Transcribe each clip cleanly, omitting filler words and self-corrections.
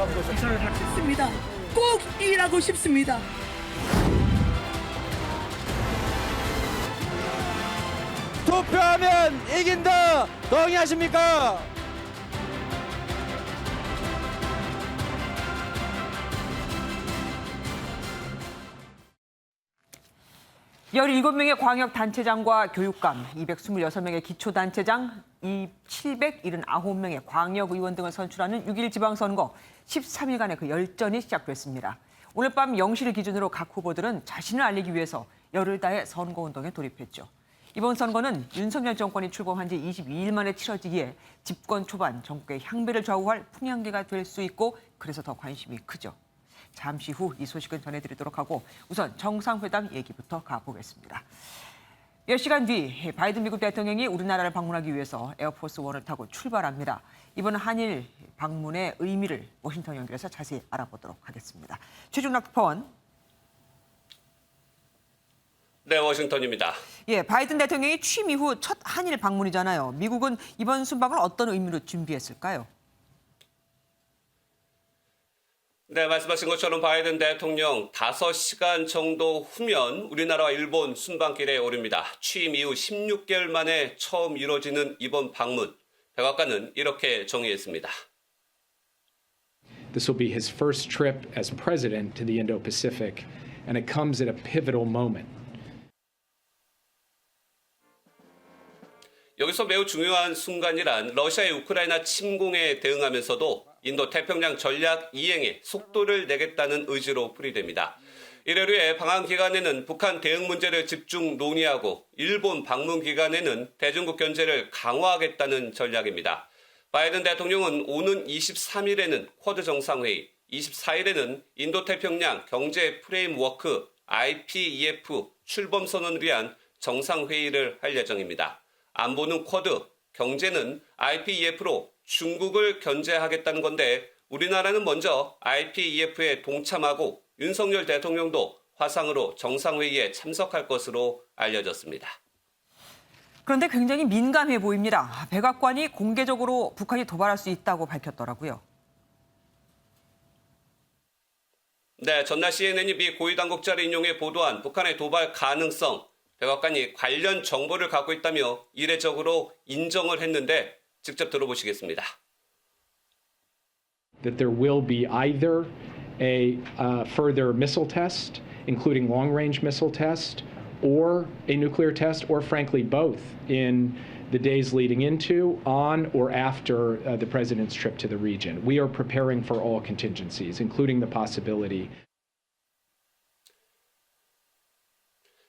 기선을 할 수 있습니다. 꼭 일하고 싶습니다. 투표하면 이긴다. 동의하십니까? 열일곱 명의 광역단체장과 교육감, 226명의 기초단체장, 779명의 광역의원 등을 선출하는 6.1 지방선거 13일간의 그 열전이 시작됐습니다. 오늘 밤 0시를 기준으로 각 후보들은 자신을 알리기 위해서 열을 다해 선거운동에 돌입했죠. 이번 선거는 윤석열 정권이 출범한 지 22일 만에 치러지기에 집권 초반 전국의 향배를 좌우할 풍향계가 될 수 있고 그래서 더 관심이 크죠. 잠시 후 이 소식은 전해드리도록 하고 우선 정상회담 얘기부터 가보겠습니다. 몇 시간 뒤 바이든 미국 대통령이 우리나라를 방문하기 위해서 에어포스 1을 타고 출발합니다. 이번 한일 방문의 의미를 워싱턴 연결해서 자세히 알아보도록 하겠습니다. 최중락 특파원. 네, 워싱턴입니다. 예, 바이든 대통령이 취임 이후 첫 한일 방문이잖아요. 미국은 이번 순방을 어떤 의미로 준비했을까요? 네, 말씀하신 것처럼 바이든 대통령 5시간 정도 후면 우리나라와 일본 순방길에 오릅니다. 취임 이후 16개월 만에 처음 이루어지는 이번 방문. 백악관은 이렇게 정의했습니다. This will be his first trip as president to the Indo-Pacific, and it comes at a pivotal moment. 여기서 매우 중요한 순간이란 러시아의 우크라이나 침공에 대응하면서도 인도 태평양 전략 이행에 속도를 내겠다는 의지로 풀이됩니다. 이를 위해 방한 기간에는 북한 대응 문제를 집중 논의하고 일본 방문 기간에는 대중국 견제를 강화하겠다는 전략입니다. 바이든 대통령은 오는 23일에는 쿼드 정상회의, 24일에는 인도태평양 경제 프레임워크 IPEF 출범 선언을 위한 정상회의를 할 예정입니다. 안보는 쿼드, 경제는 IPEF로 중국을 견제하겠다는 건데 우리나라는 먼저 IPEF에 동참하고 윤석열 대통령도 화상으로 정상회의에 참석할 것으로 알려졌습니다. 그런데 굉장히 민감해 보입니다. 백악관이 공개적으로 북한이 도발할 수 있다고 밝혔더라고요. 네, 전날 CNN이 미 고위 당국자를 인용해 보도한 북한의 도발 가능성, 백악관이 관련 정보를 갖고 있다며 이례적으로 인정을 했는데 직접 들어보시겠습니다. That there will be either a further missile test, including long-range missile test, or a nuclear test, or frankly both in the days leading into, on, or after the president's trip to the region. We are preparing for all contingencies, including the possibility.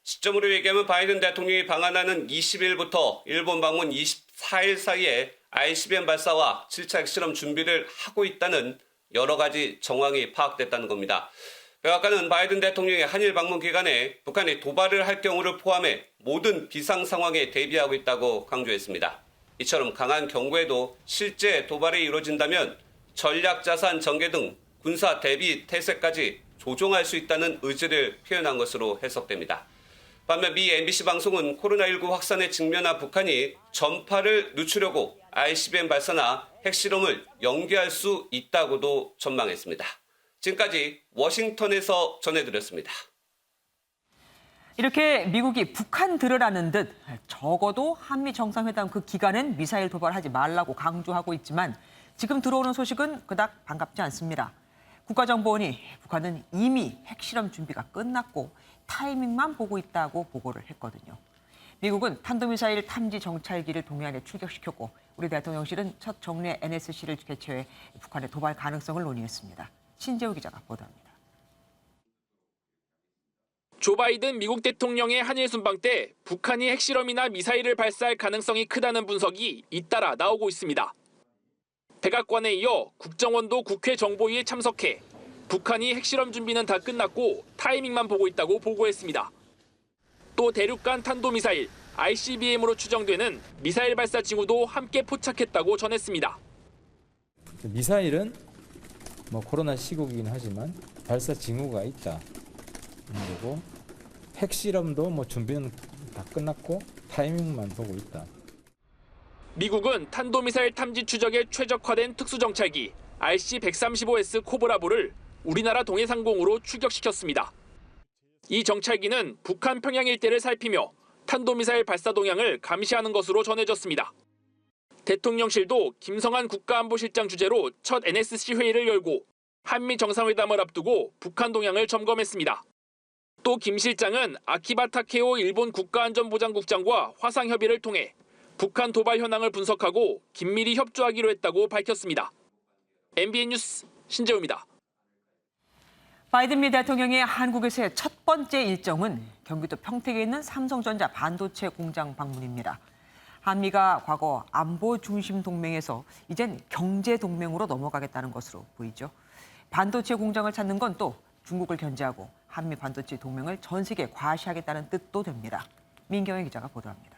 시점으로 얘기하면 바이든 대통령이 방한하는 20일부터 일본 방문 24일 사이에 ICBM 발사와 7차 핵실험 준비를 하고 있다는 여러 가지 정황이 파악됐다는 겁니다. 백악관은 바이든 대통령의 한일 방문 기간에 북한이 도발을 할 경우를 포함해 모든 비상 상황에 대비하고 있다고 강조했습니다. 이처럼 강한 경고에도 실제 도발이 이루어진다면 전략자산 전개 등 군사 대비 태세까지 조종할 수 있다는 의지를 표현한 것으로 해석됩니다. 반면 미 MBC 방송은 코로나19 확산에 직면한 북한이 전파를 늦추려고 ICBM 발사나 핵실험을 연기할 수 있다고도 전망했습니다. 지금까지 워싱턴에서 전해드렸습니다. 이렇게 미국이 북한 들으라는 듯 적어도 한미 정상회담 그 기간엔 미사일 도발하지 말라고 강조하고 있지만 지금 들어오는 소식은 그닥 반갑지 않습니다. 국가정보원이 북한은 이미 핵실험 준비가 끝났고 타이밍만 보고 있다고 보고를 했거든요. 미국은 탄도미사일 탐지 정찰기를 동해안에 출격시켰고 우리 대통령실은 첫 정례 NSC를 개최해 북한의 도발 가능성을 논의했습니다. 신재우 기자가 보도합니다. 조 바이든 미국 대통령의 한일 순방 때 북한이 핵실험이나 미사일을 발사할 가능성이 크다는 분석이 잇따라 나오고 있습니다. 백악관에 이어 국정원도 국회 정보위에 참석해 북한이 핵실험 준비는 다 끝났고 타이밍만 보고 있다고 보고했습니다. 또 대륙간 탄도미사일 ICBM으로 추정되는 미사일 발사 징후도 함께 포착했다고 전했습니다. 미사일은 코로나 시국이긴 하지만 발사 징후가 있다. 그리고 핵실험도 준비는 다 끝났고 타이밍만 보고 있다. 미국은 탄도미사일 탐지 추적에 최적화된 특수정찰기 RC-135S 코브라보를 우리나라 동해상공으로 추격시켰습니다. 이 정찰기는 북한 평양 일대를 살피며 탄도미사일 발사 동향을 감시하는 것으로 전해졌습니다. 대통령실도 김성한 국가안보실장 주재로 첫 NSC 회의를 열고 한미 정상회담을 앞두고 북한 동향을 점검했습니다. 또 김 실장은 아키바 타케오 일본 국가안전보장국장과 화상 협의를 통해 북한 도발 현황을 분석하고 긴밀히 협조하기로 했다고 밝혔습니다. MBN 뉴스 신재우입니다. 바이든 미 대통령의 한국에서의 첫 번째 일정은 경기도 평택에 있는 삼성전자 반도체 공장 방문입니다. 한미가 과거 안보 중심 동맹에서 이젠 경제 동맹으로 넘어가겠다는 것으로 보이죠. 반도체 공장을 찾는 건 또 중국을 견제하고 한미 반도체 동맹을 전 세계에 과시하겠다는 뜻도 됩니다. 민경희 기자가 보도합니다.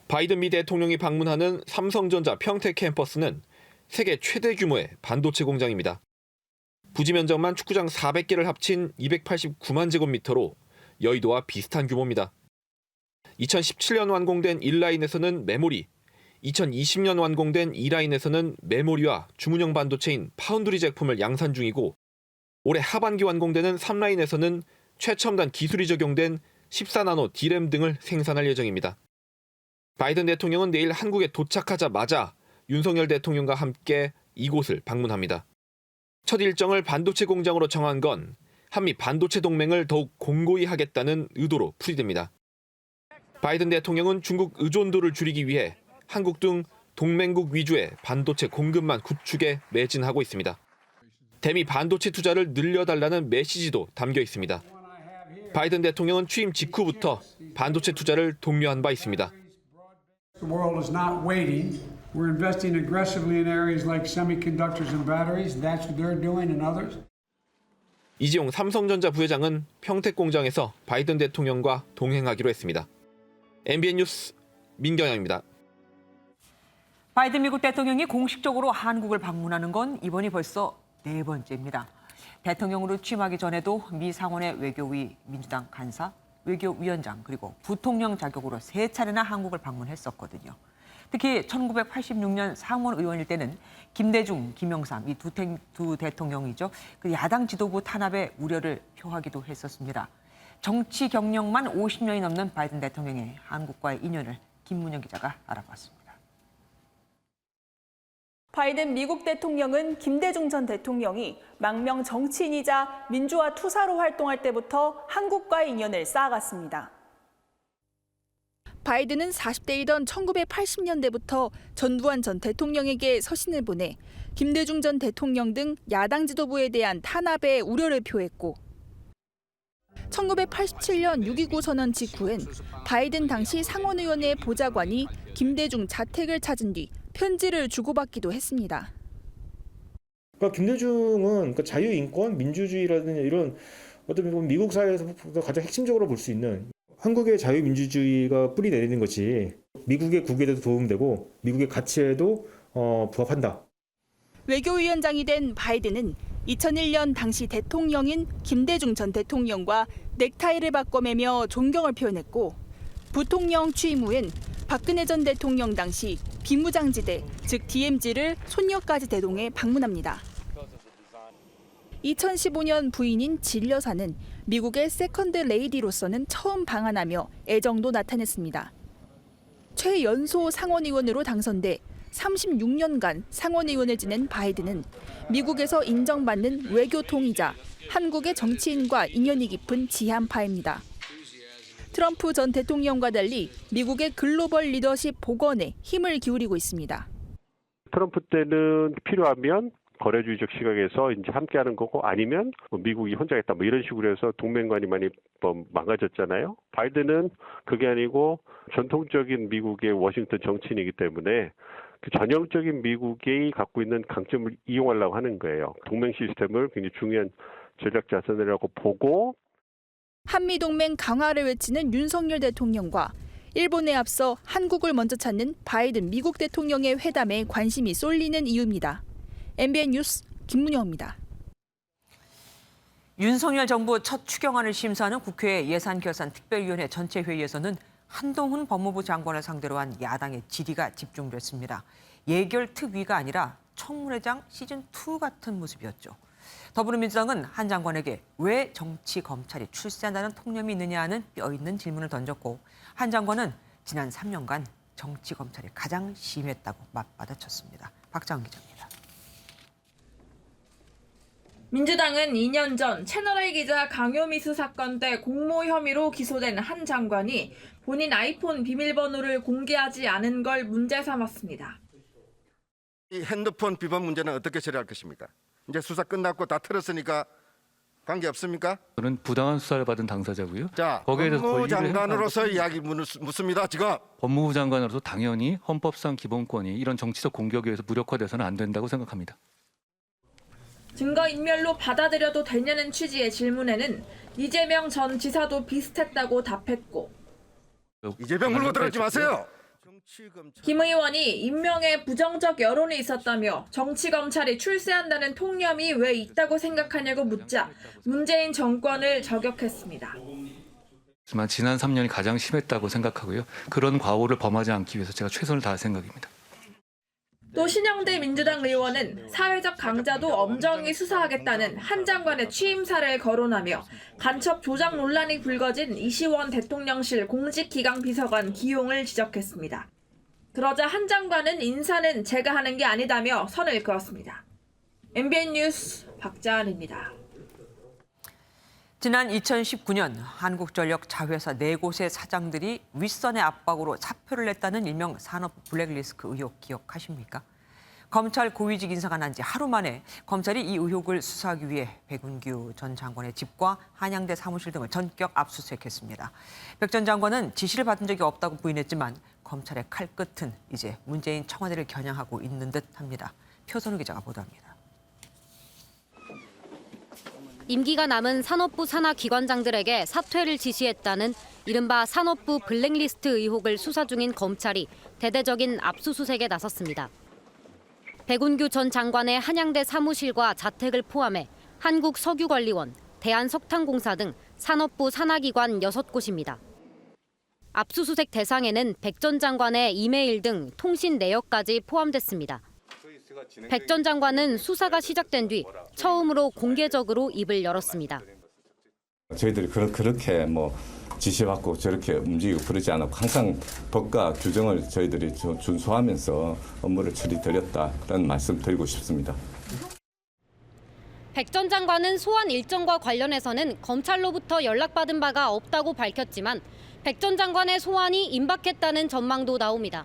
바이든 미 대통령이 방문하는 삼성전자 평택 캠퍼스는 세계 최대 규모의 반도체 공장입니다. 부지 면적만 축구장 400개를 합친 289만 제곱미터로 여의도와 비슷한 규모입니다. 2017년 완공된 1라인에서는 메모리, 2020년 완공된 2라인에서는 메모리와 주문형 반도체인 파운드리 제품을 양산 중이고 올해 하반기 완공되는 3라인에서는 최첨단 기술이 적용된 14나노 D램 등을 생산할 예정입니다. 바이든 대통령은 내일 한국에 도착하자마자 윤석열 대통령과 함께 이곳을 방문합니다. 첫 일정을 반도체 공장으로 정한 건 한미 반도체 동맹을 더욱 공고히 하겠다는 의도로 풀이됩니다. 바이든 대통령은 중국 의존도를 줄이기 위해 한국 등 동맹국 위주의 반도체 공급망 구축에 매진하고 있습니다. 대미 반도체 투자를 늘려달라는 메시지도 담겨 있습니다. 바이든 대통령은 취임 직후부터 반도체 투자를 독려한 바 있습니다. The world is not waiting. We're investing aggressively in areas like semiconductors and batteries. That's what they're doing and others. 이재용 삼성전자 부회장은 평택 공장에서 바이든 대통령과 동행하기로 했습니다. MBN 뉴스 민경영입니다. 바이든 미국 대통령이 공식적으로 한국을 방문하는 건 이번이 벌써 4번째입니다. 대통령으로 취임하기 전에도 미 상원의 외교위 민주당 간사, 외교위원장 그리고 부통령 자격으로 3차례나 한국을 방문했었거든요. 특히 1986년 상원 의원일 때는 김대중, 김영삼 이 두 대통령이죠. 그 야당 지도부 탄압에 우려를 표하기도 했었습니다. 정치 경력만 50년이 넘는 바이든 대통령의 한국과의 인연을 김문영 기자가 알아봤습니다. 바이든 미국 대통령은 김대중 전 대통령이 망명 정치인이자 민주화 투사로 활동할 때부터 한국과의 인연을 쌓아갔습니다. 바이든은 40대이던 1980년대부터 전두환 전 대통령에게 서신을 보내 김대중 전 대통령 등 야당 지도부에 대한 탄압에 우려를 표했고 1987년 6.29 선언 직후엔 바이든 당시 상원의원의 보좌관이 김대중 자택을 찾은 뒤 편지를 주고받기도 했습니다. 그러니까 김대중은 자유, 인권, 민주주의라든지 이런 어떻게 보면 미국 사회에서 가장 핵심적으로 볼 수 있는 한국의 자유민주주의가 뿌리 내리는 것이 미국의 국익에도 도움되고 미국의 가치에도 부합한다. 외교위원장이 된 바이든은 2001년 당시 대통령인 김대중 전 대통령과 넥타이를 바꿔매며 존경을 표현했고 부통령 취임 후엔 박근혜 전 대통령 당시 비무장지대, 즉 DMZ를 손녀까지 대동해 방문합니다. 2015년 부인인 질 여사는 미국의 세컨드 레이디로서는 처음 방한하며 애정도 나타냈습니다. 최연소 상원의원으로 당선돼 36년간 상원의원을 지낸 바이든은 미국에서 인정받는 외교통이자 한국의 정치인과 인연이 깊은 지한파입니다. 트럼프 전 대통령과 달리 미국의 글로벌 리더십 복원에 힘을 기울이고 있습니다. 트럼프 때는 필요하면 거래주의적 시각에서 이제 함께하는 거고 아니면 미국이 혼자겠다 이런 식으로 해서 동맹관이 많이 망가졌잖아요. 바이든은 그게 아니고 전통적인 미국의 워싱턴 정치인이기 때문에 그 전형적인 미국이 갖고 있는 강점을 이용하려고 하는 거예요. 동맹 시스템을 굉장히 중요한 전략 자산이라고 보고 한미동맹 강화를 외치는 윤석열 대통령과 일본에 앞서 한국을 먼저 찾는 바이든 미국 대통령의 회담에 관심이 쏠리는 이유입니다. MBN 뉴스 김문영입니다. 윤석열 정부 첫 추경안을 심사하는 국회 예산결산특별위원회 전체 회의에서는 한동훈 법무부 장관을 상대로 한 야당의 질의가 집중됐습니다. 예결특위가 아니라 청문회장 시즌2 같은 모습이었죠. 더불어민주당은 한 장관에게 왜 정치 검찰이 출세한다는 통념이 있느냐는 뼈있는 질문을 던졌고, 한 장관은 지난 3년간 정치 검찰이 가장 심했다고 맞받아쳤습니다. 박자은 기자입니다. 민주당은 2년 전 채널A 기자 강요미수 사건 때 공모 혐의로 기소된 한 장관이 본인 아이폰 비밀번호를 공개하지 않은 걸 문제 삼았습니다. 이 핸드폰 비번 문제는 어떻게 처리할 것입니까? 이제 수사 끝났고 다 틀었으니까 관계 없습니까? 저는 부당한 수사를 받은 당사자고요. 자, 거기에 대해서 법무부 장관으로서 이야기 묻습니다. 지금. 법무부 장관으로서 당연히 헌법상 기본권이 이런 정치적 공격에 의해서 무력화돼서는 안 된다고 생각합니다. 증거인멸로 받아들여도 되냐는 취지의 질문에는 이재명 전 지사도 비슷했다고 답했고, 이재명 물고 들어오지 마세요. 김 의원이 임명에 부정적 여론이 있었다며 정치검찰이 출세한다는 통념이 왜 있다고 생각하냐고 묻자 문재인 정권을 저격했습니다. 하지만 지난 3년이 가장 심했다고 생각하고요. 그런 과오를 범하지 않기 위해서 제가 최선을 다할 생각입니다. 또 신영대 민주당 의원은 사회적 강자도 엄정히 수사하겠다는 한 장관의 취임사를 거론하며 간첩 조작 논란이 불거진 이시원 대통령실 공직기강 비서관 기용을 지적했습니다. 그러자 한 장관은 인사는 제가 하는 게 아니다며 선을 그었습니다. MBN 뉴스 박자은입니다. 지난 2019년 한국전력 자회사 4곳의 사장들이 윗선의 압박으로 사표를 냈다는 일명 산업 블랙리스트 의혹 기억하십니까? 검찰 고위직 인사가 난 지 하루 만에 검찰이 이 의혹을 수사하기 위해 백운규 전 장관의 집과 한양대 사무실 등을 전격 압수수색했습니다. 백 전 장관은 지시를 받은 적이 없다고 부인했지만 검찰의 칼끝은 이제 문재인 청와대를 겨냥하고 있는 듯합니다. 표선우 기자가 보도합니다. 임기가 남은 산업부 산하 기관장들에게 사퇴를 지시했다는 이른바 산업부 블랙리스트 의혹을 수사 중인 검찰이 대대적인 압수수색에 나섰습니다. 백운규 전 장관의 한양대 사무실과 자택을 포함해 한국석유관리원, 대한석탄공사 등 산업부 산하기관 6곳입니다. 압수수색 대상에는 백 전 장관의 이메일 등 통신 내역까지 포함됐습니다. 백 전 장관은 수사가 시작된 뒤 처음으로 공개적으로 입을 열었습니다. 저희들이 그렇게 지시받고 저렇게 움직이고 그러지 않았고 항상 법과 규정을 저희들이 준수하면서 업무를 처리드렸다는 말씀 드리고 싶습니다. 백 전 장관은 소환 일정과 관련해서는 검찰로부터 연락받은 바가 없다고 밝혔지만 백 전 장관의 소환이 임박했다는 전망도 나옵니다.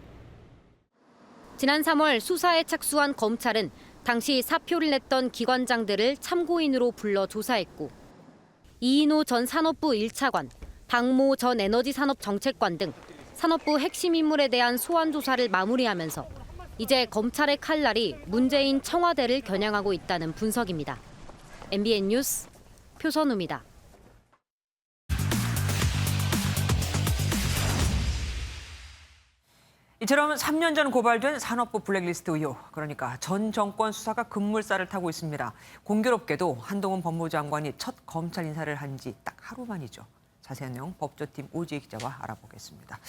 지난 3월 수사에 착수한 검찰은 당시 사표를 냈던 기관장들을 참고인으로 불러 조사했고 이인호 전 산업부 1차관, 박모 전 에너지산업정책관 등 산업부 핵심 인물에 대한 소환 조사를 마무리하면서 이제 검찰의 칼날이 문재인 청와대를 겨냥하고 있다는 분석입니다. MBN 뉴스 표선우입니다. 이처럼 3년 전 고발된 산업부 블랙리스트 의혹, 그러니까 전 정권 수사가 급물살을 타고 있습니다. 공교롭게도 한동훈 법무부 장관이 첫 검찰 인사를 한 지 딱 하루 만이죠. 자세한 내용 법조팀 오지혜 기자와 알아보겠습니다.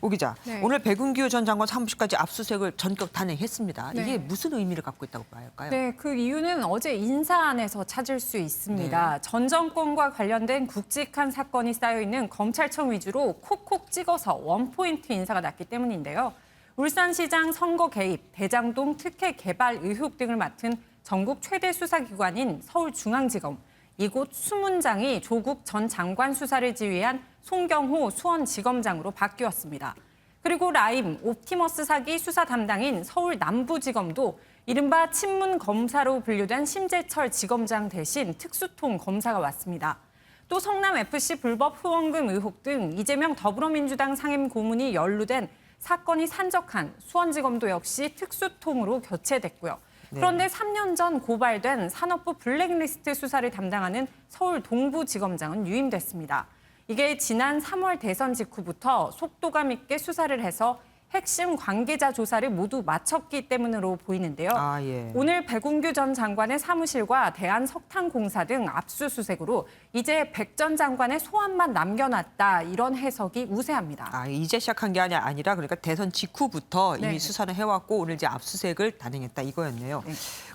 오 기자, 네. 오늘 백운규 전 장관 사무실까지 압수수색을 전격 단행했습니다. 네. 이게 무슨 의미를 갖고 있다고 봐야 할까요? 네, 그 이유는 어제 인사안에서 찾을 수 있습니다. 전 정권과 관련된 굵직한 사건이 쌓여있는 검찰청 위주로 콕콕 찍어서 원포인트 인사가 났기 때문인데요. 울산시장 선거 개입, 대장동 특혜 개발 의혹 등을 맡은 전국 최대 수사기관인 서울중앙지검, 이곳 수문장이 조국 전 장관 수사를 지휘한 송경호 수원지검장으로 바뀌었습니다. 그리고 라임, 옵티머스 사기 수사 담당인 서울 남부지검도 이른바 친문 검사로 분류된 심재철 지검장 대신 특수통 검사가 왔습니다. 또 성남FC 불법 후원금 의혹 등 이재명 더불어민주당 상임 고문이 연루된 사건이 산적한 수원지검도 역시 특수통으로 교체됐고요. 그런데 3년 전 고발된 산업부 블랙리스트 수사를 담당하는 서울 동부지검장은 유임됐습니다. 이게 지난 3월 대선 직후부터 속도감 있게 수사를 해서 핵심 관계자 조사를 모두 마쳤기 때문으로 보이는데요. 예. 오늘 백운규 전 장관의 사무실과 대한석탄공사 등 압수수색으로 이제 백 전 장관의 소환만 남겨놨다 이런 해석이 우세합니다. 이제 시작한 게 아니라 그러니까 대선 직후부터 이미 수사를 해왔고 오늘 이제 압수수색을 단행했다 이거였네요.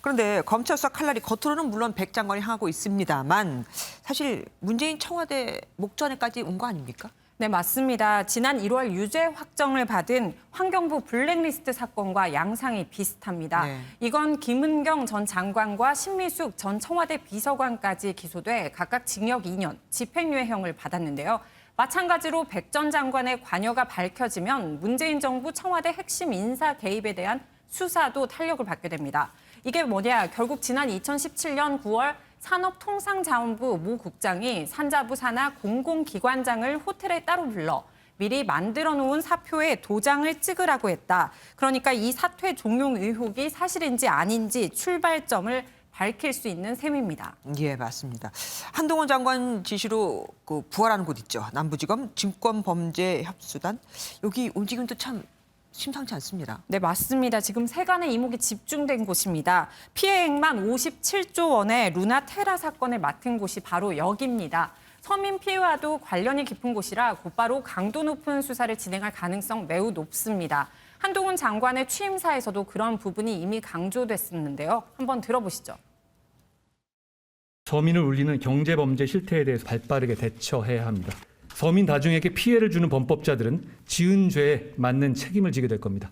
그런데 검찰 수사 칼날이 겉으로는 물론 백 장관이 하고 있습니다만 사실 문재인 청와대 목전에까지 온 거 아닙니까? 네, 맞습니다. 지난 1월 유죄 확정을 받은 환경부 블랙리스트 사건과 양상이 비슷합니다. 이건 김은경 전 장관과 신미숙 전 청와대 비서관까지 기소돼 각각 징역 2년, 집행유예형을 받았는데요. 마찬가지로 백 전 장관의 관여가 밝혀지면 문재인 정부 청와대 핵심 인사 개입에 대한 수사도 탄력을 받게 됩니다. 이게 뭐냐, 결국 지난 2017년 9월 산업통상자원부 모 국장이 산자부 산하 공공기관장을 호텔에 따로 불러 미리 만들어 놓은 사표에 도장을 찍으라고 했다. 그러니까 이 사퇴 종용 의혹이 사실인지 아닌지 출발점을 밝힐 수 있는 셈입니다. 예, 맞습니다. 한동훈 장관 지시로 그 부활하는 곳 있죠. 남부지검 증권범죄협수단. 여기 움직임도 참 심상치 않습니다. 네, 맞습니다. 지금 세간의 이목이 집중된 곳입니다. 피해액만 57조 원의 루나테라 사건을 맡은 곳이 바로 여기입니다. 서민 피해와도 관련이 깊은 곳이라 곧바로 강도 높은 수사를 진행할 가능성 매우 높습니다. 한동훈 장관의 취임사에서도 그런 부분이 이미 강조됐었는데요. 한번 들어보시죠. 서민을 울리는 경제범죄 실태에 대해서 발빠르게 대처해야 합니다. 서민 다중에게 피해를 주는 범법자들은 지은 죄에 맞는 책임을 지게 될 겁니다.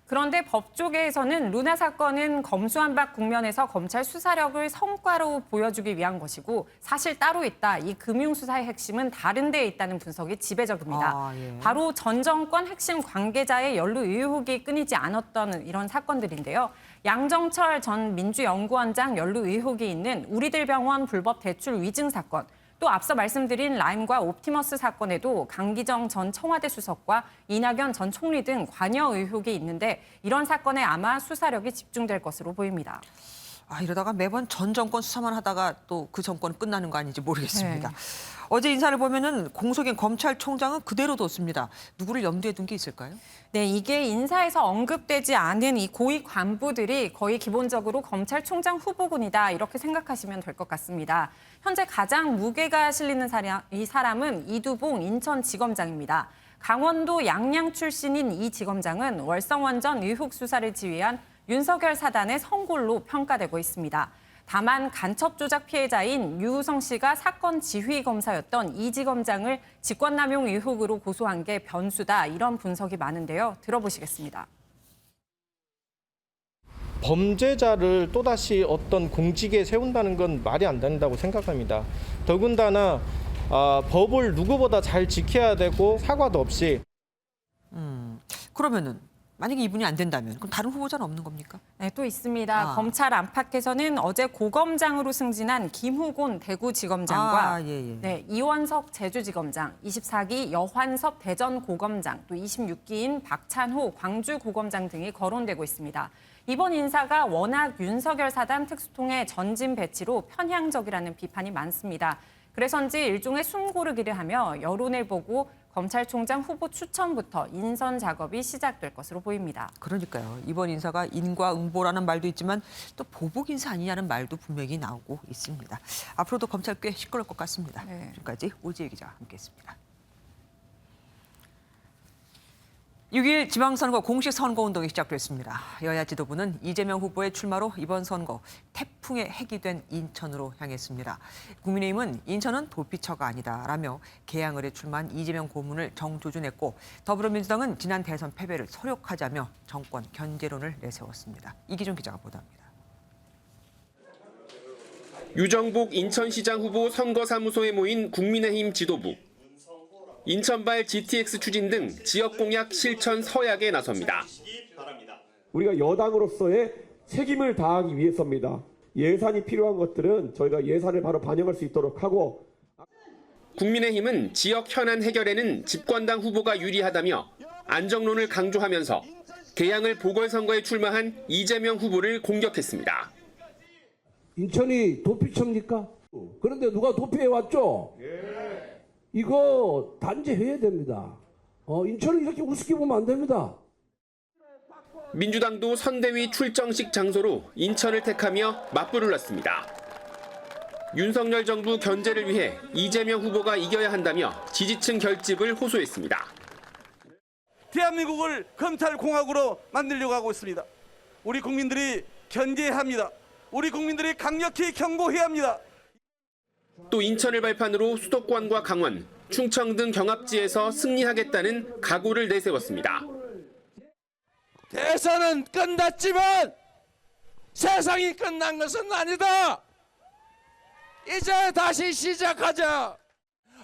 그런데 법조계에서는 루나 사건은 검수완박 국면에서 검찰 수사력을 성과로 보여주기 위한 것이고 사실 따로 있다. 이 금융수사의 핵심은 다른 데에 있다는 분석이 지배적입니다. 바로 전 정권 핵심 관계자의 연루 의혹이 끊이지 않았던 이런 사건들인데요. 양정철 전 민주연구원장 연루 의혹이 있는 우리들 병원 불법 대출 위증 사건, 또 앞서 말씀드린 라임과 옵티머스 사건에도 강기정 전 청와대 수석과 이낙연 전 총리 등 관여 의혹이 있는데 이런 사건에 아마 수사력이 집중될 것으로 보입니다. 이러다가 매번 전 정권 수사만 하다가 또 그 정권 끝나는 거 아닌지 모르겠습니다. 어제 인사를 보면은 공석인 검찰총장은 그대로 뒀습니다. 누구를 염두에 둔 게 있을까요? 네, 이게 인사에서 언급되지 않은 이 고위 간부들이 거의 기본적으로 검찰총장 후보군이다 이렇게 생각하시면 될 것 같습니다. 현재 가장 무게가 실리는 이 사람은 이두봉 인천지검장입니다. 강원도 양양 출신인 이 지검장은 월성원전 의혹 수사를 지휘한 윤석열 사단의 성골로 평가되고 있습니다. 다만 간첩 조작 피해자인 유우성 씨가 사건 지휘 검사였던 이 지검장을 직권남용 의혹으로 고소한 게 변수다 이런 분석이 많은데요. 들어보시겠습니다. 범죄자를 또다시 어떤 공직에 세운다는 건 말이 안 된다고 생각합니다. 더군다나 법을 누구보다 잘 지켜야 되고 사과도 없이. 그러면은 만약에 이분이 안 된다면 그럼 다른 후보자는 없는 겁니까? 네, 또 있습니다. 검찰 안팎에서는 어제 고검장으로 승진한 김후곤 대구지검장과 네, 이원석 제주지검장, 24기 여환섭 대전고검장, 또 26기인 박찬호 광주고검장 등이 거론되고 있습니다. 이번 인사가 워낙 윤석열 사단 특수통의 전진 배치로 편향적이라는 비판이 많습니다. 그래서인지 일종의 숨고르기를 하며 여론을 보고 검찰총장 후보 추천부터 인선 작업이 시작될 것으로 보입니다. 그러니까요. 이번 인사가 인과응보라는 말도 있지만 또 보복 인사 아니냐는 말도 분명히 나오고 있습니다. 앞으로도 검찰 꽤 시끄러울 것 같습니다. 지금까지 오지혜 기자와 함께했습니다. 6일 지방선거 공식 선거운동이 시작됐습니다. 여야 지도부는 이재명 후보의 출마로 이번 선거 태풍의 핵이 된 인천으로 향했습니다. 국민의힘은 인천은 도피처가 아니다라며 개항을에 출마한 이재명 고문을 정조준했고 더불어민주당은 지난 대선 패배를 소욕하자며 정권 견제론을 내세웠습니다. 이기준 기자가 보도합니다. 유정복 인천시장 후보 선거사무소에 모인 국민의힘 지도부. 인천발 GTX 추진 등 지역 공약 실천 서약에 나섭니다. 우리가 여당으로서의 책임을 다하기 위해서입니다. 예산이 필요한 것들은 저희가 예산을 바로 반영할 수 있도록 하고. 국민의힘은 지역 현안 해결에는 집권당 후보가 유리하다며 안정론을 강조하면서 개항을 보궐선거에 출마한 이재명 후보를 공격했습니다. 인천이 도피처입니까? 그런데 누가 도피해왔죠? 이거 단죄해야 됩니다. 인천을 이렇게 우습게 보면 안 됩니다. 민주당도 선대위 출정식 장소로 인천을 택하며 맞불을 놨습니다. 윤석열 정부 견제를 위해 이재명 후보가 이겨야 한다며 지지층 결집을 호소했습니다. 대한민국을 검찰공화국으로 만들려고 하고 있습니다. 우리 국민들이 견제해야 합니다. 우리 국민들이 강력히 경고해야 합니다. 또 인천을 발판으로 수도권과 강원, 충청 등 경합지에서 승리하겠다는 각오를 내세웠습니다. 대선은 끝났지만 세상이 끝난 것은 아니다. 이제 다시 시작하자.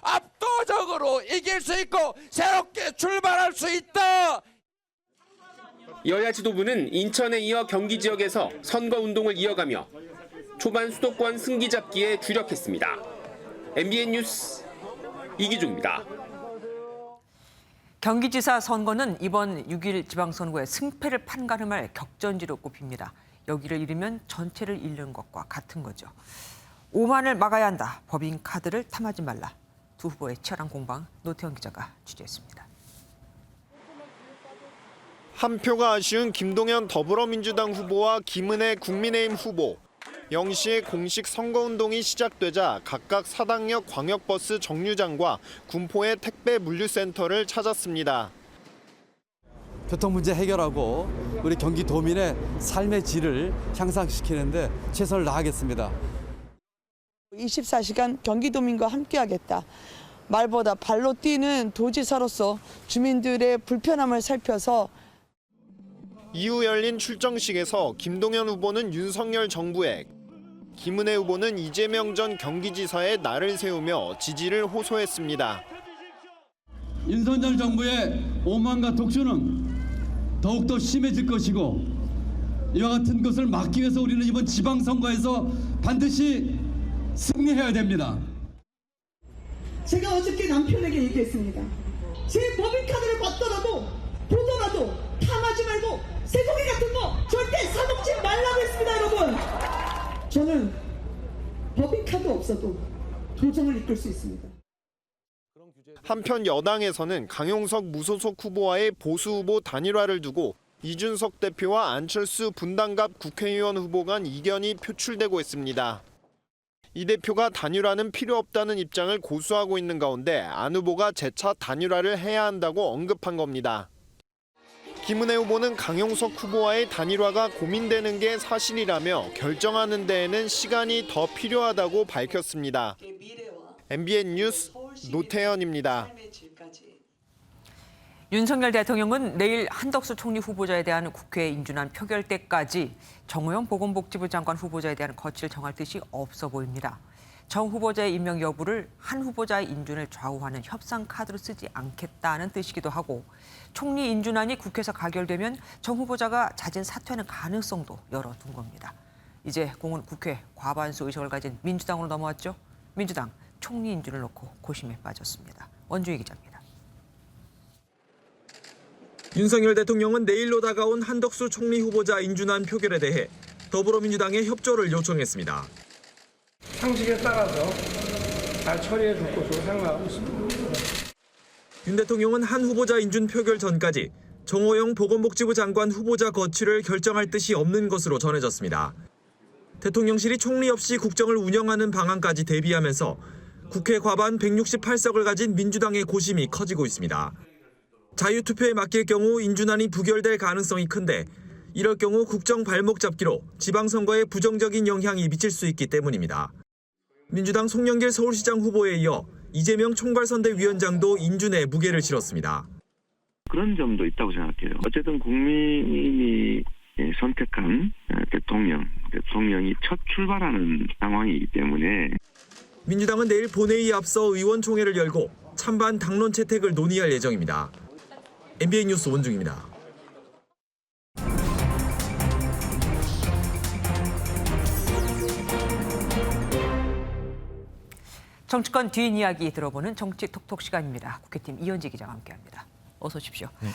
압도적으로 이길 수 있고 새롭게 출발할 수 있다. 여야 지도부는 인천에 이어 경기 지역에서 선거운동을 이어가며 초반 수도권 승기 잡기에 주력했습니다. MBN 뉴스 이기중입니다. 경기지사 선거는 이번 6일 지방선거의 승패를 판가름할 격전지로 꼽힙니다. 여기를 잃으면 전체를 잃는 것과 같은 거죠. 오만을 막아야 한다. 법인카드를 탐하지 말라. 두 후보의 치열한 공방 노태원 기자가 취재했습니다. 한 표가 아쉬운 김동연 더불어민주당 후보와 김은혜 국민의힘 후보. 0시에 공식 선거운동이 시작되자 각각 사당역 광역버스 정류장과 군포의 택배 물류센터를 찾았습니다. 교통 문제 해결하고 우리 경기도민의 삶의 질을 향상시키는데 최선을 다하겠습니다. 24시간 경기도민과 함께하겠다. 말보다 발로 뛰는 도지사로서 주민들의 불편함을 살펴서 이후 열린 출정식에서 김동연 후보는 윤석열 정부에, 김은혜 후보는 이재명 전 경기지사의 날을 세우며 지지를 호소했습니다. 윤석열 정부의 오만과 독주는 더욱더 심해질 것이고 이와 같은 것을 막기 위해서 우리는 이번 지방선거에서 반드시 승리해야 됩니다. 제가 어저께 남편에게 얘기했습니다. 제 법인카드를 받더라도 보더라도 탐하지 말고 쇠고기 같은 거 절대 사먹지 말라고 했습니다, 여러분. 저는 법인카드 없어도 도정을 이끌 수 있습니다. 한편 여당에서는 강용석 무소속 후보와의 보수 후보 단일화를 두고 이준석 대표와 안철수 분당갑 국회의원 후보 간 이견이 표출되고 있습니다. 이 대표가 단일화는 필요 없다는 입장을 고수하고 있는 가운데 안 후보가 재차 단일화를 해야 한다고 언급한 겁니다. 김은혜 후보는 강용석 후보와의 단일화가 고민되는 게 사실이라며 결정하는 데에는 시간이 더 필요하다고 밝혔습니다. MBN 뉴스 노태현입니다. 윤석열 대통령은 내일 한덕수 총리 후보자에 대한 국회 인준안 표결 때까지 정호영 보건복지부 장관 후보자에 대한 거취를 정할 뜻이 없어 보입니다. 정 후보자의 임명 여부를 한 후보자의 인준을 좌우하는 협상 카드로 쓰지 않겠다는 뜻이기도 하고 총리 인준안이 국회에서 가결되면 정 후보자가 자진 사퇴하는 가능성도 열어둔 겁니다. 이제 공은 국회 과반수 의석을 가진 민주당으로 넘어왔죠. 민주당 총리 인준을 놓고 고심에 빠졌습니다. 원주희 기자입니다. 윤석열 대통령은 내일로 다가온 한덕수 총리 후보자 인준안 표결에 대해 더불어민주당에 협조를 요청했습니다. 상식에 따라서 잘 처리해 줄 것으로 생각하고 있습니다. 윤 대통령은 한 후보자 인준 표결 전까지 정호영 보건복지부 장관 후보자 거취를 결정할 뜻이 없는 것으로 전해졌습니다. 대통령실이 총리 없이 국정을 운영하는 방안까지 대비하면서 국회 과반 168석을 가진 민주당의 고심이 커지고 있습니다. 자유투표에 맡길 경우 인준안이 부결될 가능성이 큰데 이럴 경우 국정 발목 잡기로 지방선거에 부정적인 영향이 미칠 수 있기 때문입니다. 민주당 송영길 서울시장 후보에 이어 이재명 총괄선대위원장도 인준에 무게를 실었습니다. 그런 점도 있다고 생각해요. 어쨌든 국민이 선택한 대통령이 첫 출발하는 상황이기 때문에 민주당은 내일 본회의 앞서 의원총회를 열고 찬반 당론 채택을 논의할 예정입니다. MBN 뉴스 원중입니다. 정치권 뒷이야기 들어보는 정치 톡톡 시간입니다. 국회팀 이현지 기자와 함께합니다. 어서 오십시오. 네.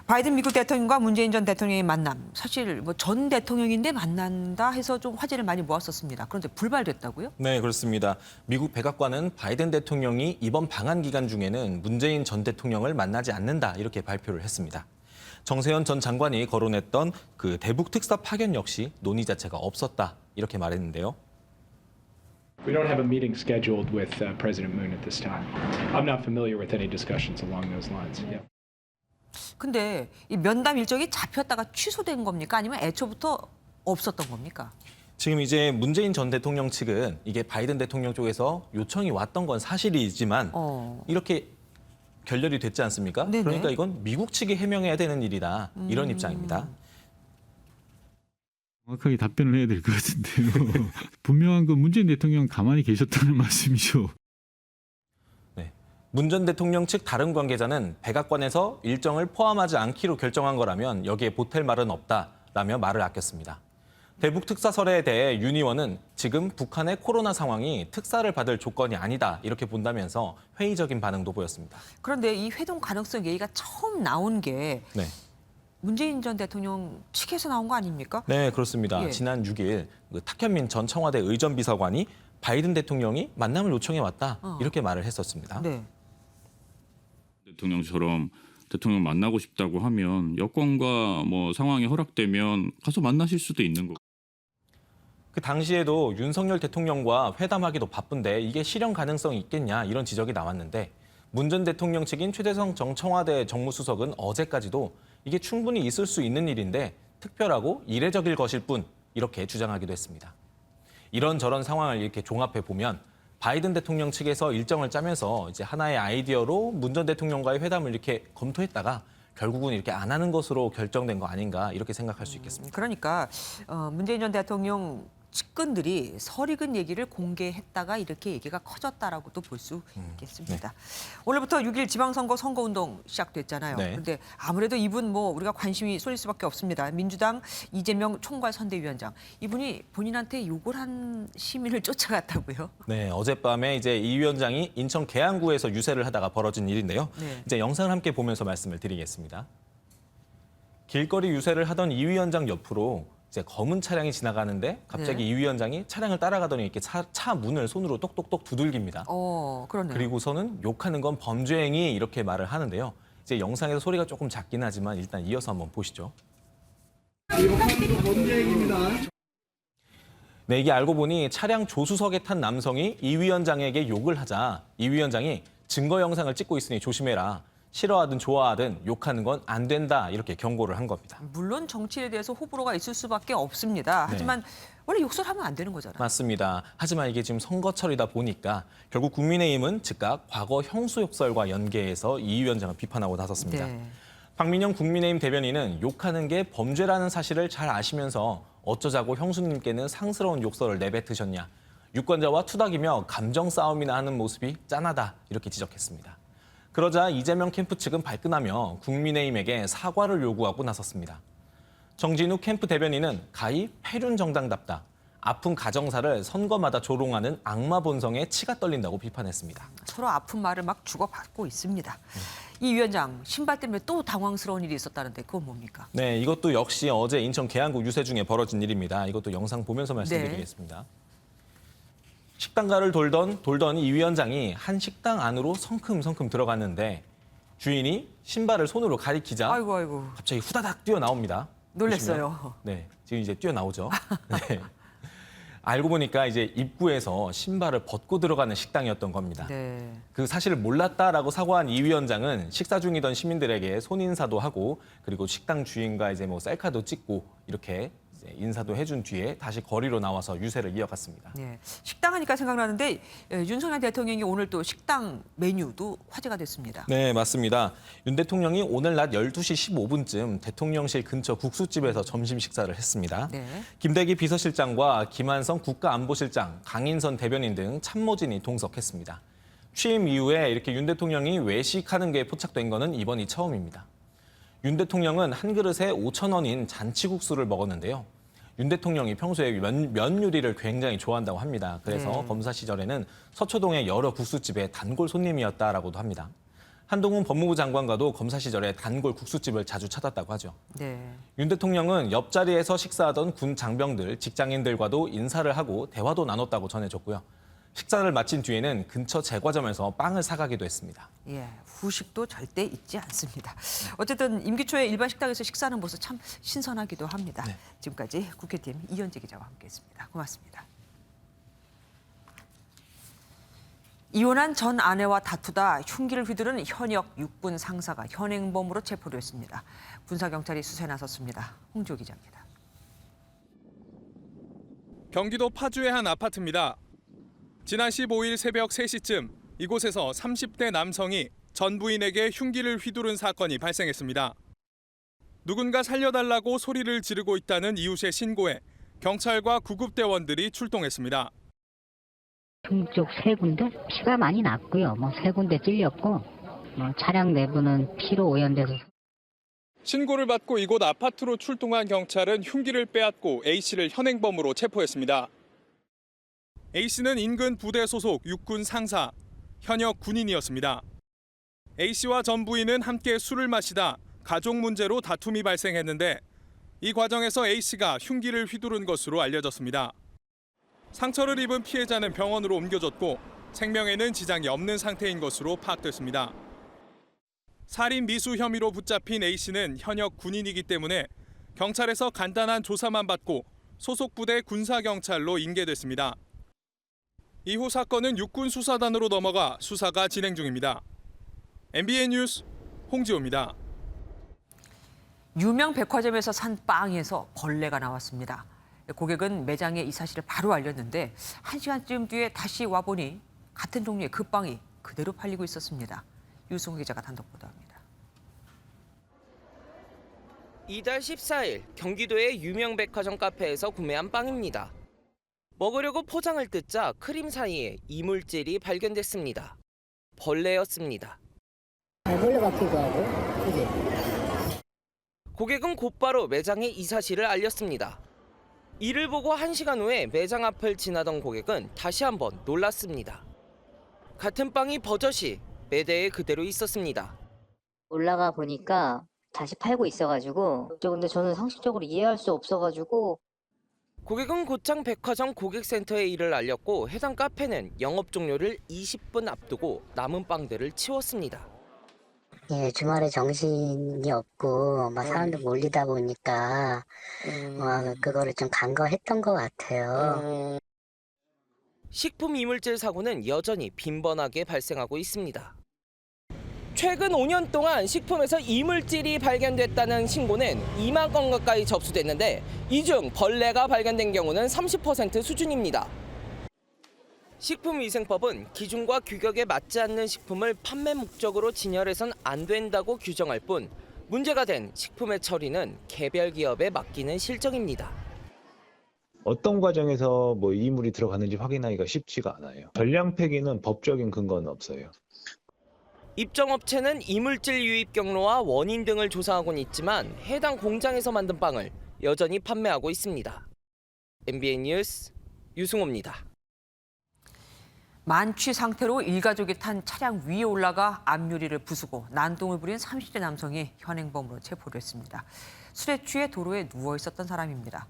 바이든 미국 대통령과 문재인 전 대통령의 만남. 사실 뭐 전 대통령인데 만난다 해서 좀 화제를 많이 모았었습니다. 그런데 불발됐다고요? 네, 그렇습니다. 미국 백악관은 바이든 대통령이 이번 방한 기간 중에는 문재인 전 대통령을 만나지 않는다 이렇게 발표를 했습니다. 정세현 전 장관이 거론했던 그 대북 특사 파견 역시 논의 자체가 없었다 이렇게 말했는데요. We don't have a meeting scheduled with President Moon at this time. I'm not familiar with any discussions along those lines. Yeah. 근데 이 면담 일정이 잡혔다가 취소된 겁니까? 아니면 애초부터 없었던 겁니까? 지금 이제 문재인 전 대통령 측은 이게 바이든 대통령 쪽에서 요청이 왔던 건 사실이지만 이렇게 결렬이 됐지 않습니까? 네네. 그러니까 이건 미국 측이 해명해야 되는 일이다 이런 입장입니다. 정확하게 답변을 해야 될 것 같은데요. 분명한 건 문재인 대통령 가만히 계셨다는 말씀이죠. 문 전 대통령 측 다른 관계자는 백악관에서 일정을 포함하지 않기로 결정한 거라면 여기에 보탤 말은 없다라며 말을 아꼈습니다. 대북 특사설에 대해 윤 의원은 지금 북한의 코로나 상황이 특사를 받을 조건이 아니다 이렇게 본다면서 회의적인 반응도 보였습니다. 그런데 이 회동 가능성 얘기가 처음 나온 게 네. 문재인 전 대통령 측에서 나온 거 아닙니까? 네, 그렇습니다. 예. 지난 6일 탁현민 전 청와대 의전비서관이 바이든 대통령이 만남을 요청해 왔다 이렇게 말을 했었습니다. 네. 대통령처럼 대통령 만나고 싶다고 하면 여건과 뭐 상황이 허락되면 가서 만나실 수도 있는 거고. 그 당시에도 윤석열 대통령과 회담하기도 바쁜데 이게 실현 가능성이 있겠냐 이런 지적이 나왔는데 문 전 대통령 측인 최재성 전 청와대 정무수석은 어제까지도 이게 충분히 있을 수 있는 일인데 특별하고 이례적일 것일 뿐 이렇게 주장하기도 했습니다. 이런저런 상황을 이렇게 종합해 보면 바이든 대통령 측에서 일정을 짜면서 이제 하나의 아이디어로 문 전 대통령과의 회담을 이렇게 검토했다가 결국은 이렇게 안 하는 것으로 결정된 거 아닌가 이렇게 생각할 수 있겠습니다. 그러니까 문재인 전 대통령 측근들이 설익은 얘기를 공개했다가 이렇게 얘기가 커졌다라고도 볼 수 있겠습니다. 오늘부터 6일 지방선거 선거운동 시작됐잖아요. 네. 그런데 아무래도 이분 뭐 우리가 관심이 쏠릴 수밖에 없습니다. 민주당 이재명 총괄선대위원장. 이분이 본인한테 욕을 한 시민을 쫓아갔다고요? 네, 어젯밤에 이제 이 위원장이 인천 계양구에서 유세를 하다가 벌어진 일인데요. 네. 이제 영상을 함께 보면서 말씀을 드리겠습니다. 길거리 유세를 하던 이 위원장 옆으로 이제 검은 차량이 지나가는데 갑자기 네. 이 위원장이 차량을 따라가더니 이렇게 차 문을 손으로 똑똑똑 두들깁니다. 그러네요. 그리고서는 욕하는 건 범죄행위 이렇게 말을 하는데요. 이제 영상에서 소리가 조금 작긴 하지만 일단 이어서 한번 보시죠. 욕하는 건 범죄행위입니다. 네, 이게 알고 보니 차량 조수석에 탄 남성이 이 위원장에게 욕을 하자 이 위원장이 증거 영상을 찍고 있으니 조심해라. 싫어하든 좋아하든 욕하는 건 안 된다 이렇게 경고를 한 겁니다. 물론 정치에 대해서 호불호가 있을 수밖에 없습니다. 하지만 원래 욕설하면 안 되는 거잖아요. 맞습니다. 하지만 이게 지금 선거철이다 보니까 결국 국민의힘은 즉각 과거 형수욕설과 연계해서 이 위원장을 비판하고 나섰습니다. 네. 박민영 국민의힘 대변인은 욕하는 게 범죄라는 사실을 잘 아시면서 어쩌자고 형수님께는 상스러운 욕설을 내뱉으셨냐. 유권자와 투닥이며 감정 싸움이나 하는 모습이 짠하다 이렇게 지적했습니다. 그러자 이재명 캠프 측은 발끈하며 국민의힘에게 사과를 요구하고 나섰습니다. 정진우 캠프 대변인은 가히 패륜 정당답다. 아픈 가정사를 선거마다 조롱하는 악마 본성에 치가 떨린다고 비판했습니다. 서로 아픈 말을 막 주고받고 있습니다. 이 위원장 신발 때문에 또 당황스러운 일이 있었다는데 그건 뭡니까? 네, 이것도 역시 어제 인천 계양구 유세 중에 벌어진 일입니다. 이것도 영상 보면서 말씀드리겠습니다. 식당가를 돌던 이 위원장이 한 식당 안으로 성큼성큼 들어갔는데 주인이 신발을 손으로 가리키자 아이고. 갑자기 후다닥 뛰어나옵니다. 놀랬어요. 보시면. 네, 지금 이제 뛰어나오죠. 네. 알고 보니까 이제 입구에서 신발을 벗고 들어가는 식당이었던 겁니다. 네. 그 사실을 몰랐다라고 사과한 이 위원장은 식사 중이던 시민들에게 손인사도 하고 그리고 식당 주인과 이제 뭐 셀카도 찍고 이렇게 이제 인사도 해준 뒤에 다시 거리로 나와서 유세를 이어갔습니다. 네. 식당 하니까 생각나는데 윤석열 대통령이 오늘 또 식당 메뉴도 화제가 됐습니다. 네, 맞습니다. 윤 대통령이 오늘 낮 12시 15분쯤 대통령실 근처 국수집에서 점심 식사를 했습니다. 네. 김대기 비서실장과 김한성 국가안보실장, 강인선 대변인 등 참모진이 동석했습니다. 취임 이후에 이렇게 윤 대통령이 외식하는 게 포착된 거는 이번이 처음입니다. 윤 대통령은 한 그릇에 5,000원인 잔치국수를 먹었는데요. 윤 대통령이 평소에 면 요리를 굉장히 좋아한다고 합니다. 그래서 검사 시절에는 서초동의 여러 국수집의 단골 손님이었다라고도 합니다. 한동훈 법무부 장관과도 검사 시절에 단골 국수집을 자주 찾았다고 하죠. 네. 윤 대통령은 옆자리에서 식사하던 군 장병들, 직장인들과도 인사를 하고 대화도 나눴다고 전해졌고요. 식사를 마친 뒤에는 근처 제과점에서 빵을 사가기도 했습니다. 예, 후식도 절대 잊지 않습니다. 어쨌든 임기 초에 일반 식당에서 식사하는 모습 참 신선하기도 합니다. 네. 지금까지 국회팀 이현지 기자와 함께했습니다. 고맙습니다. 이혼한 전 아내와 다투다 흉기를 휘두른 현역 육군 상사가 현행범으로 체포됐습니다. 군사경찰이 수사에 나섰습니다. 홍지호 기자입니다. 경기도 파주의 한 아파트입니다. 지난 15일 새벽 3시쯤 이곳에서 30대 남성이 전 부인에게 흉기를 휘두른 사건이 발생했습니다. 누군가 살려달라고 소리를 지르고 있다는 이웃의 신고에 경찰과 구급대원들이 출동했습니다. 등 쪽 3군데 피가 많이 났고요. 3군데 찔렸고 차량 내부는 피로 오염돼서. 신고를 받고 이곳 아파트로 출동한 경찰은 흉기를 빼앗고 A씨를 현행범으로 체포했습니다. A씨는 인근 부대 소속 육군 상사, 현역 군인이었습니다. A씨와 전 부인은 함께 술을 마시다 가족 문제로 다툼이 발생했는데 이 과정에서 A씨가 흉기를 휘두른 것으로 알려졌습니다. 상처를 입은 피해자는 병원으로 옮겨졌고 생명에는 지장이 없는 상태인 것으로 파악됐습니다. 살인 미수 혐의로 붙잡힌 A씨는 현역 군인이기 때문에 경찰에서 간단한 조사만 받고 소속 부대 군사경찰로 인계됐습니다. 이후 사건은 육군 수사단으로 넘어가 수사가 진행 중입니다. MBN 뉴스 홍지호입니다. 유명 백화점에서 산 빵에서 벌레가 나왔습니다. 고객은 매장에 이 사실을 바로 알렸는데 1시간쯤 뒤에 다시 와보니 같은 종류의 그 빵이 그대로 팔리고 있었습니다. 유승우 기자가 단독 보도합니다. 이달 14일 경기도의 유명 백화점 카페에서 구매한 빵입니다. 먹으려고 포장을 뜯자 크림 사이에 이물질이 발견됐습니다. 벌레였습니다. 벌레 같기도 하고, 그지? 고객은 곧바로 매장에 이 사실을 알렸습니다. 이를 보고 1시간 후에 매장 앞을 지나던 고객은 다시 한번 놀랐습니다. 같은 빵이 버젓이 매대에 그대로 있었습니다. 올라가 보니까 다시 팔고 있어가지고, 근데 저는 상식적으로 이해할 수 없어가지고. 고객은 곧장 백화점 고객센터에 이를 알렸고 해당 카페는 영업 종료를 20분 앞두고 남은 빵들을 치웠습니다. 예, 주말에 정신이 없고 막 사람들 몰리다 보니까 그거를 좀 간과했던 것 같아요. 식품 이물질 사고는 여전히 빈번하게 발생하고 있습니다. 최근 5년 동안 식품에서 이물질이 발견됐다는 신고는 2만 건 가까이 접수됐는데 이 중 벌레가 발견된 경우는 30% 수준입니다. 식품위생법은 기준과 규격에 맞지 않는 식품을 판매 목적으로 진열해선 안 된다고 규정할 뿐 문제가 된 식품의 처리는 개별 기업에 맡기는 실정입니다. 어떤 과정에서 이물이 들어갔는지 확인하기가 쉽지가 않아요. 전량 폐기는 법적인 근거는 없어요. 입점업체는 이물질 유입 경로와 원인 등을 조사하고는 있지만 해당 공장에서 만든 빵을 여전히 판매하고 있습니다. MBN 뉴스 유승호입니다. 만취 상태로 일가족이 탄 차량 위에 올라가 앞유리를 부수고 난동을 부린 30대 남성이 현행범으로 체포됐습니다. 술에 취해 도로에 누워 있었던 사람입니다.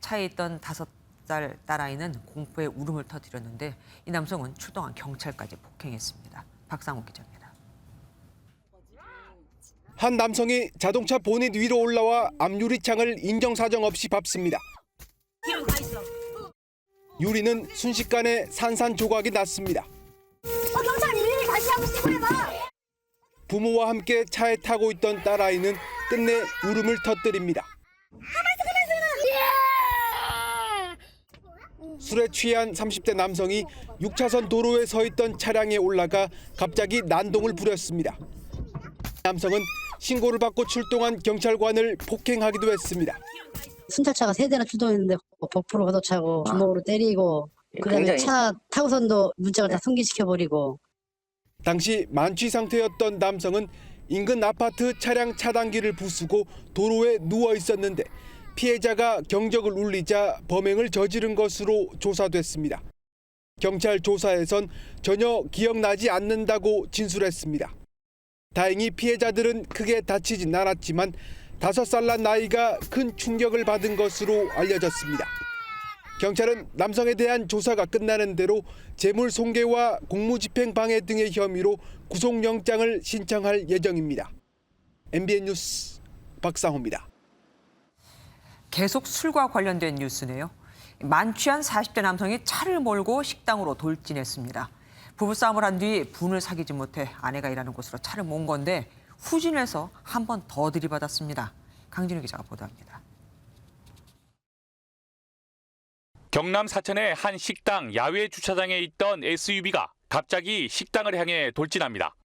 차에 있던 5살 딸아이는 공포에 울음을 터뜨렸는데 이 남성은 출동한 경찰까지 폭행했습니다. 박상욱 기자입니다. 한 남성이 자동차 보닛 위로 올라와 앞유리창을 인정사정 없이 밟습니다. 유리는 순식간에 산산조각이 났습니다. 경찰 일일이 다시 한번 신고해봐. 부모와 함께 차에 타고 있던 딸아이는 끝내 울음을 터뜨립니다. 술에 취한 30대 남성이 6차선 도로에 서 있던 차량에 올라가 갑자기 난동을 부렸습니다. 남성은 신고를 받고 출동한 경찰관을 폭행하기도 했습니다. 순찰차가 3대나 출동했는데 버프로 걷어차고 주먹으로 때리고 그다음에 차 타고선도 문짝을 다 승진시켜버리고. 당시 만취 상태였던 남성은 인근 아파트 차량 차단기를 부수고 도로에 누워 있었는데 피해자가 경적을 울리자 범행을 저지른 것으로 조사됐습니다. 경찰 조사에선 전혀 기억나지 않는다고 진술했습니다. 다행히 피해자들은 크게 다치진 않았지만 5살 난 나이가 큰 충격을 받은 것으로 알려졌습니다. 경찰은 남성에 대한 조사가 끝나는 대로 재물손괴와 공무집행 방해 등의 혐의로 구속영장을 신청할 예정입니다. MBN 뉴스 박상호입니다. 계속 술과 관련된 뉴스네요. 만취한 40대 남성이 차를 몰고 식당으로 돌진했습니다. 부부싸움을 한 뒤 분을 사귀지 못해 아내가 일하는 곳으로 차를 몬 건데 후진해서 한 번 더 들이받았습니다. 강진우 기자가 보도합니다. 경남 사천의 한 식당 야외 주차장에 있던 SUV가 갑자기 식당을 향해 돌진합니다.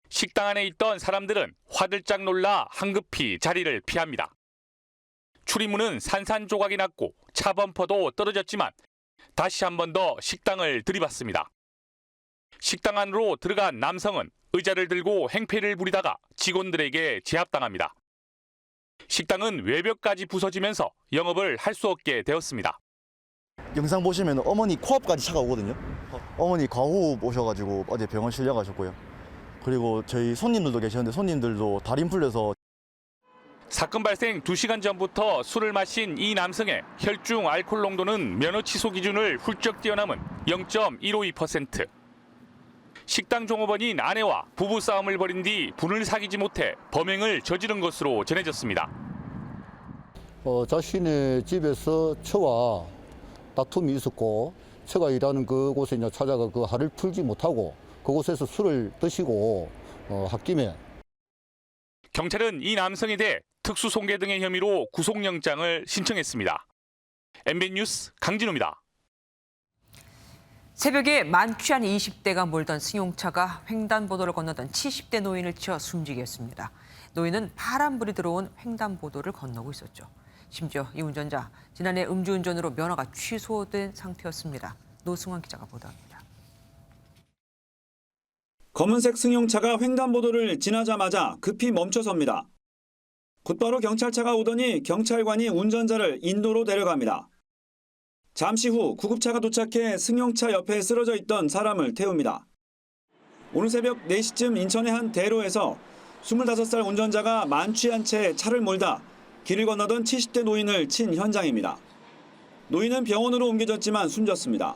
식당 안에 있던 사람들은 화들짝 놀라 황급히 자리를 피합니다. 출입문은 산산조각이 났고 차 범퍼도 떨어졌지만 다시 한 번 더 식당을 들이받습니다. 식당 안으로 들어간 남성은 의자를 들고 행패를 부리다가 직원들에게 제압당합니다. 식당은 외벽까지 부서지면서 영업을 할 수 없게 되었습니다. 영상 보시면 어머니 코앞까지 차가 오거든요. 어머니 과호흡 오셔가지고 어제 병원 실려가셨고요. 그리고 저희 손님들도 계셨는데 손님들도 다리 풀려서. 사건 발생 2시간 전부터 술을 마신 이 남성의 혈중 알코올 농도는 면허 취소 기준을 훌쩍 뛰어넘은 0.152%. 식당 종업원인 아내와 부부 싸움을 벌인 뒤 분을 사귀지 못해 범행을 저지른 것으로 전해졌습니다. 자신의 집에서 처와 다툼이 있었고 처가 일하는 그곳에 이제 찾아가 그 화를 풀지 못하고 그곳에서 술을 드시고 홧김에 경찰은 이 남성에 대해 특수손괴 등의 혐의로 구속영장을 신청했습니다. MBN 뉴스 강진우입니다. 새벽에 만취한 20대가 몰던 승용차가 횡단보도를 건너던 70대 노인을 치어 숨지게 했습니다. 노인은 파란불이 들어온 횡단보도를 건너고 있었죠. 심지어 이 운전자 지난해 음주운전으로 면허가 취소된 상태였습니다. 노승환 기자가 보도합니다. 검은색 승용차가 횡단보도를 지나자마자 급히 멈춰섭니다. 곧바로 경찰차가 오더니 경찰관이 운전자를 인도로 데려갑니다. 잠시 후 구급차가 도착해 승용차 옆에 쓰러져 있던 사람을 태웁니다. 오늘 새벽 4시쯤 인천의 한 대로에서 25살 운전자가 만취한 채 차를 몰다 길을 건너던 70대 노인을 친 현장입니다. 노인은 병원으로 옮겨졌지만 숨졌습니다.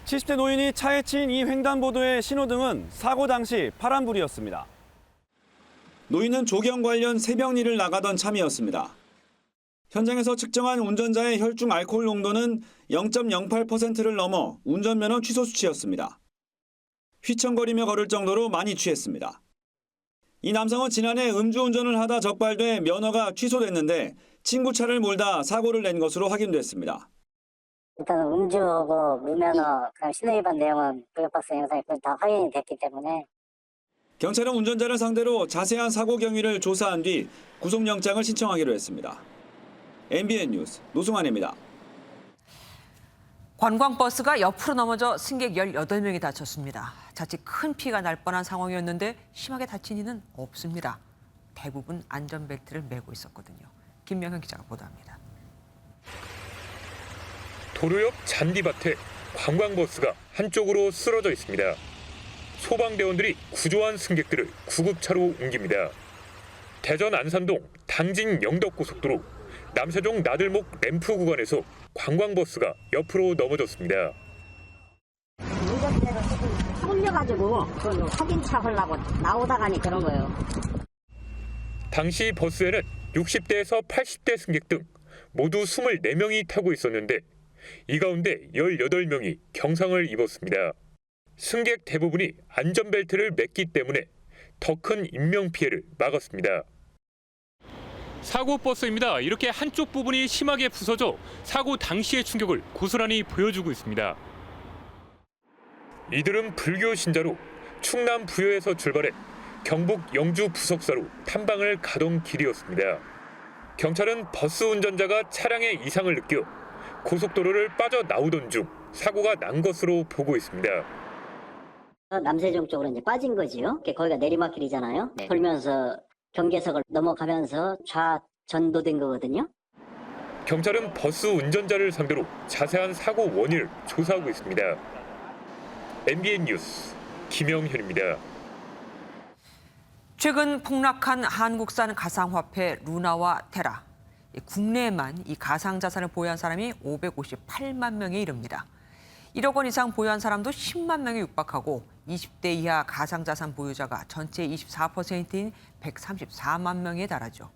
70대 노인이 차에 친 이 횡단보도의 신호등은 사고 당시 파란불이었습니다. 노인은 조경 관련 새벽 일을 나가던 참이었습니다. 현장에서 측정한 운전자의 혈중 알코올 농도는 0.08%를 넘어 운전면허 취소 수치였습니다. 휘청거리며 걸을 정도로 많이 취했습니다. 이 남성은 지난해 음주운전을 하다 적발돼 면허가 취소됐는데 친구 차를 몰다 사고를 낸 것으로 확인됐습니다. 일단 음주하고 무면허, 신호위반 내용은 블랙박스 영상에 다 확인이 됐기 때문에 경찰은 운전자를 상대로 자세한 사고 경위를 조사한 뒤 구속영장을 신청하기로 했습니다. MBN 뉴스 노승환입니다. 관광버스가 옆으로 넘어져 승객 18명이 다쳤습니다. 자칫 큰 피해가 날 뻔한 상황이었는데 심하게 다친 이는 없습니다. 대부분 안전벨트를 메고 있었거든요. 김명현 기자가 보도합니다. 도로 옆 잔디밭에 관광버스가 한쪽으로 쓰러져 있습니다. 소방대원들이 구조한 승객들을 구급차로 옮깁니다. 대전 안산동 당진 영덕고속도로 남세종 나들목 램프 구간에서 관광버스가 옆으로 넘어졌습니다. 운전대가 조금 쏠려가지고 확인차 하려고 나오다가니 그런 거예요. 당시 버스에는 60대에서 80대 승객 등 모두 24명이 타고 있었는데 이 가운데 18명이 경상을 입었습니다. 승객 대부분이 안전벨트를 맸기 때문에 더 큰 인명피해를 막았습니다. 사고 버스입니다. 이렇게 한쪽 부분이 심하게 부서져 사고 당시의 충격을 고스란히 보여주고 있습니다. 이들은 불교 신자로 충남 부여에서 출발해 경북 영주 부석사로 탐방을 가던 길이었습니다. 경찰은 버스 운전자가 차량의 이상을 느껴 고속도로를 빠져나오던 중 사고가 난 것으로 보고 있습니다. 남세종 쪽으로 이제 빠진 거지요. 거기가 내리막길이잖아요. 돌면서 경계석을 넘어가면서 좌전도된 거거든요. 경찰은 버스 운전자를 상대로 자세한 사고 원인을 조사하고 있습니다. MBN 뉴스 김영현입니다. 최근 폭락한 한국산 가상화폐 루나와 테라. 국내에만 이 가상자산을 보유한 사람이 558만 명에 이릅니다. 1억 원 이상 보유한 사람도 10만 명에 육박하고 20대 이하 가상자산 보유자가 전체의 24%인 134만 명에 달하죠.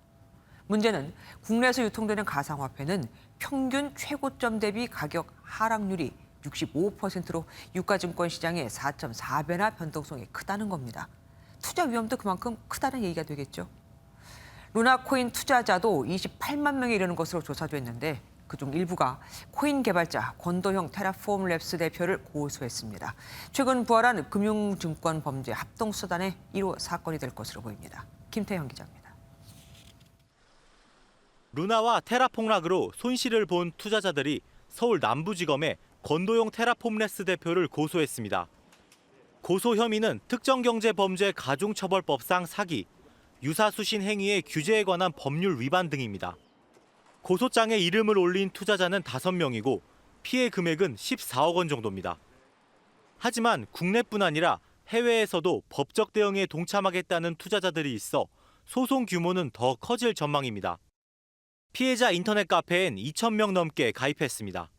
문제는 국내에서 유통되는 가상화폐는 평균 최고점 대비 가격 하락률이 65%로 유가증권 시장의 4.4배나 변동성이 크다는 겁니다. 투자 위험도 그만큼 크다는 얘기가 되겠죠. 루나코인 투자자도 28만 명에 이르는 것으로 조사됐는데 그중 일부가 코인 개발자 권도형 테라폼랩스 대표를 고소했습니다. 최근 부활한 금융증권 범죄 합동수단의 1호 사건이 될 것으로 보입니다. 김태형 기자입니다. 루나와 테라 폭락으로 손실을 본 투자자들이 서울 남부지검에 권도용 테라폼랩스 대표를 고소했습니다. 고소 혐의는 특정경제범죄 가중처벌법상 사기, 유사수신 행위의 규제에 관한 법률 위반 등입니다. 고소장에 이름을 올린 투자자는 5명이고 피해 금액은 14억 원 정도입니다. 하지만 국내뿐 아니라 해외에서도 법적 대응에 동참하겠다는 투자자들이 있어 소송 규모는 더 커질 전망입니다. 피해자 인터넷 카페엔 2,000명 넘게 가입했습니다.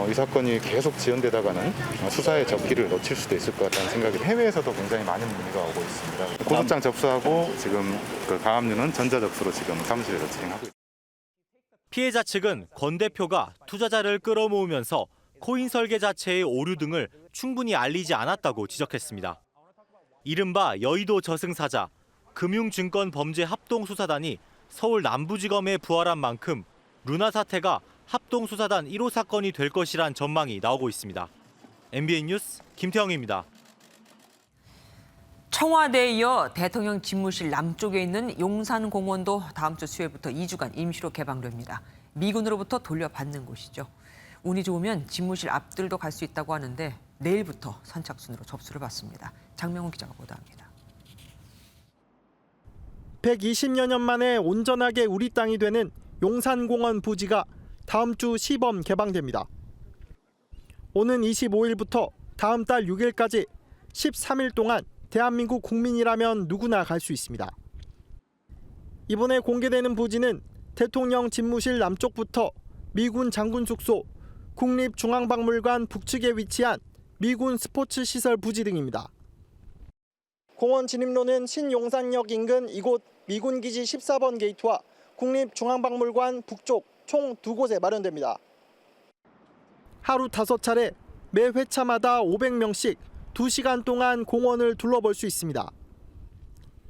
이 사건이 계속 지연되다가는 수사의 적기를 놓칠 수도 있을 것 같다는 생각이 해외에서도 굉장히 많은 문의가 오고 있습니다. 고소장 접수하고 지금 그 가압류는 전자접수로 지금 사무실에서 진행하고 있습니다. 피해자 측은 권 대표가 투자자를 끌어모으면서 코인 설계 자체의 오류 등을 충분히 알리지 않았다고 지적했습니다. 이른바 여의도 저승사자, 금융증권범죄합동수사단이 서울 남부지검에 부활한 만큼 루나 사태가 합동수사단 1호 사건이 될 것이란 전망이 나오고 있습니다. MBN 뉴스 김태형입니다. 청와대에 이어 대통령 집무실 남쪽에 있는 용산공원도 다음 주 수요일부터 2주간 임시로 개방됩니다. 미군으로부터 돌려받는 곳이죠. 운이 좋으면 집무실 앞들도 갈 수 있다고 하는데 내일부터 선착순으로 접수를 받습니다. 장명훈 기자가 보도합니다. 120여 년 만에 온전하게 우리 땅이 되는 용산공원 부지가 다음 주 시범 개방됩니다. 오는 25일부터 다음 달 6일까지 13일 동안 대한민국 국민이라면 누구나 갈 수 있습니다. 이번에 공개되는 부지는 대통령 집무실 남쪽부터 미군 장군 숙소, 국립중앙박물관 북측에 위치한 미군 스포츠시설 부지 등입니다. 공원 진입로는 신용산역 인근 이곳 미군기지 14번 게이트와 국립중앙박물관 북쪽 총 2곳에 마련됩니다. 하루 5차례 매 회차마다 500명씩 2시간 동안 공원을 둘러볼 수 있습니다.